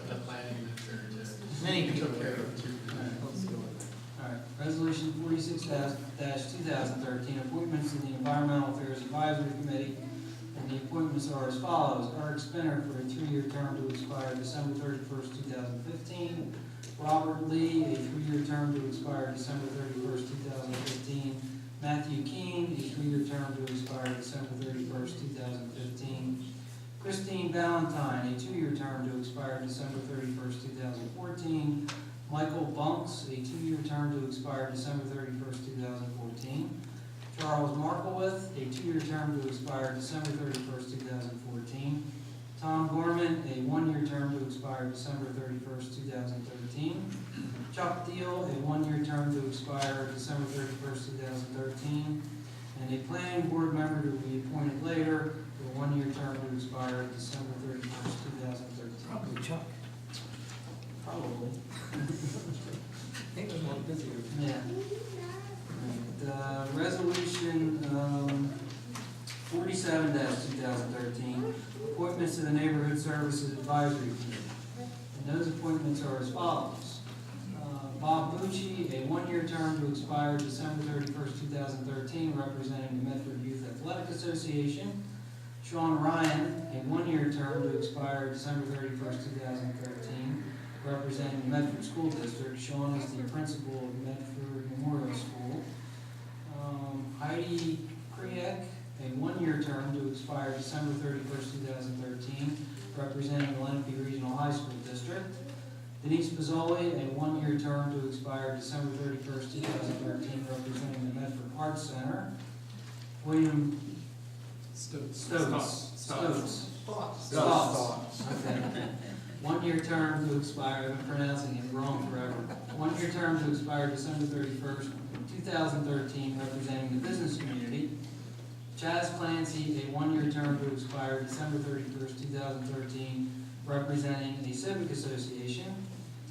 The planning administrator too. Many people. Took care of it too. All right, Resolution 46-2013, appointments to the Environmental Affairs Advisory Committee. And the appointments are as follows. Eric Spinner for a 3-year term to expire December 31st, 2015. Robert Lee, a 3-year term to expire December 31st, 2015. Matthew Keene, a 3-year term to expire December 31st, 2015. Christine Valentine, a 2-year term to expire December 31st, 2014. Michael Bunks, a 2-year term to expire December 31st, 2014. Charles Markowitz, a 2-year term to expire December 31st, 2014. Tom Gorman, a 1-year term to expire December 31st, 2013. Chuck Deal, a 1-year term to expire December 31st, 2013. And a planning board member to be appointed later, with a 1-year term to expire December 31st, 2013. Probably Chuck. Probably. He was more busy. Yeah. And, Resolution 47-2013, appointments to the Neighborhood Services Advisory Committee. And those appointments are as follows. Bob Bucci, a 1-year term to expire December 31st, 2013, representing the Medford Youth Athletic Association. Sean Ryan, a 1-year term to expire December 31st, 2013, representing the Medford School District. Sean is the principal of Medford Memorial School. Heidi Kriek, a 1-year term to expire December 31st, 2013, representing the Lenape Regional High School District. Denise Pizzoli, a 1-year term to expire December 31st, 2013, representing the Medford Arts Center. William Stokes. Okay. 1-year term to expire, I've been pronouncing it wrong forever. 1-year term to expire December 31st, 2013, representing the business community. Chaz Clancy, a 1-year term to expire December 31st, 2013, representing a civic association.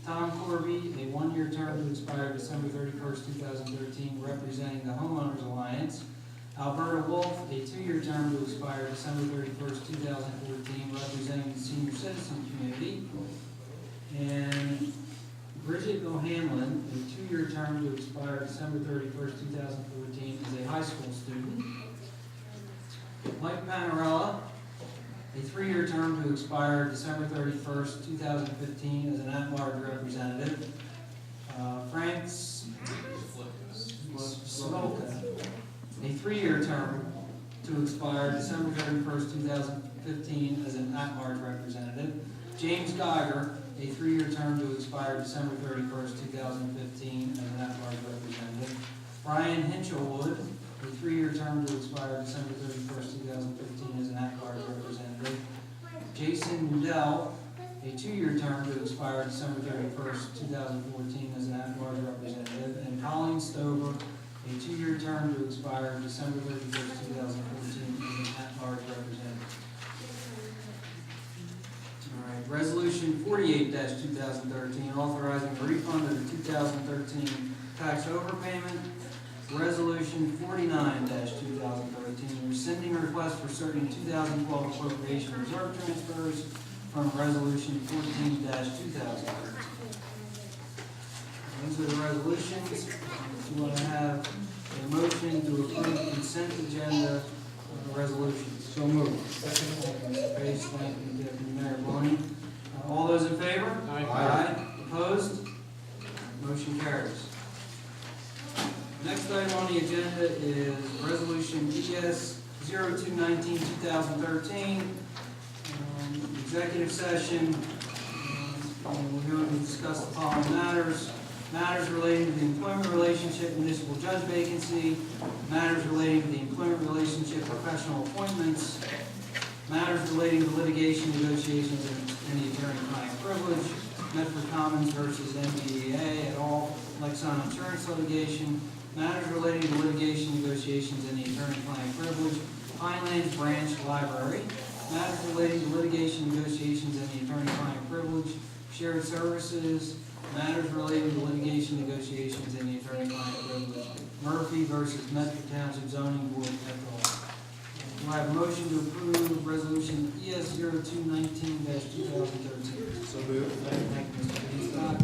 Tom Corby, a 1-year term to expire December 31st, 2013, representing the Homeowners Alliance. Alberta Wolf, a 2-year term to expire December 31st, 2014, representing the senior citizen community. And Bridget O'Hanlon, a 2-year term to expire December 31st, 2014, is a high school student. Mike Panarella, a 3-year term to expire December 31st, 2015, as an at-large representative. Frank Smolka, a 3-year term to expire December 31st, 2015, as an at-large representative. James Geiger, a 3-year term to expire December 31st, 2015, as an at-large representative. Brian Hinchelwood, a a 3-year term to expire December 31st, 2015 as an at-large representative. Jason Udell, a 2-year term to expire December 31st, 2014 as an at-large representative. And Colleen Stover, a 2-year term to expire December 31st, 2014 as an at-large representative. All right, Resolution 48-2013, authorizing a refund of the 2013 tax overpayment. Resolution 49-2013, rescinding a request for certain 2012 appropriation reserve transfers from Resolution 14-2013. Those are the resolutions. If you want to have a motion to approve consent agenda of the resolutions. So moved. Second. Thank you, Mr. Pace. Thank you, Deputy Mayor Boney. All those in favor? Aye. Opposed? Motion carries. Next item on the agenda is Resolution PS 0219-2013, executive session. We're going to discuss the following matters. Matters relating to the employment relationship, municipal judge vacancy, matters relating to the employment relationship, professional appointments, matters relating to litigation, negotiations, and the attorney-client privilege, Medford Commons versus MBEA et al., Lexon Insurance litigation, matters relating to litigation, negotiations, and the attorney-client privilege, Pinelands Branch Library, matters relating to litigation, negotiations, and the attorney-client privilege, shared services, matters relating to litigation, negotiations, and the attorney-client privilege, Murphy versus Medford Township Zoning Board et al. Do I have a motion to approve Resolution ES 0219-2013? So moved. Thank you, Mr. Eastock.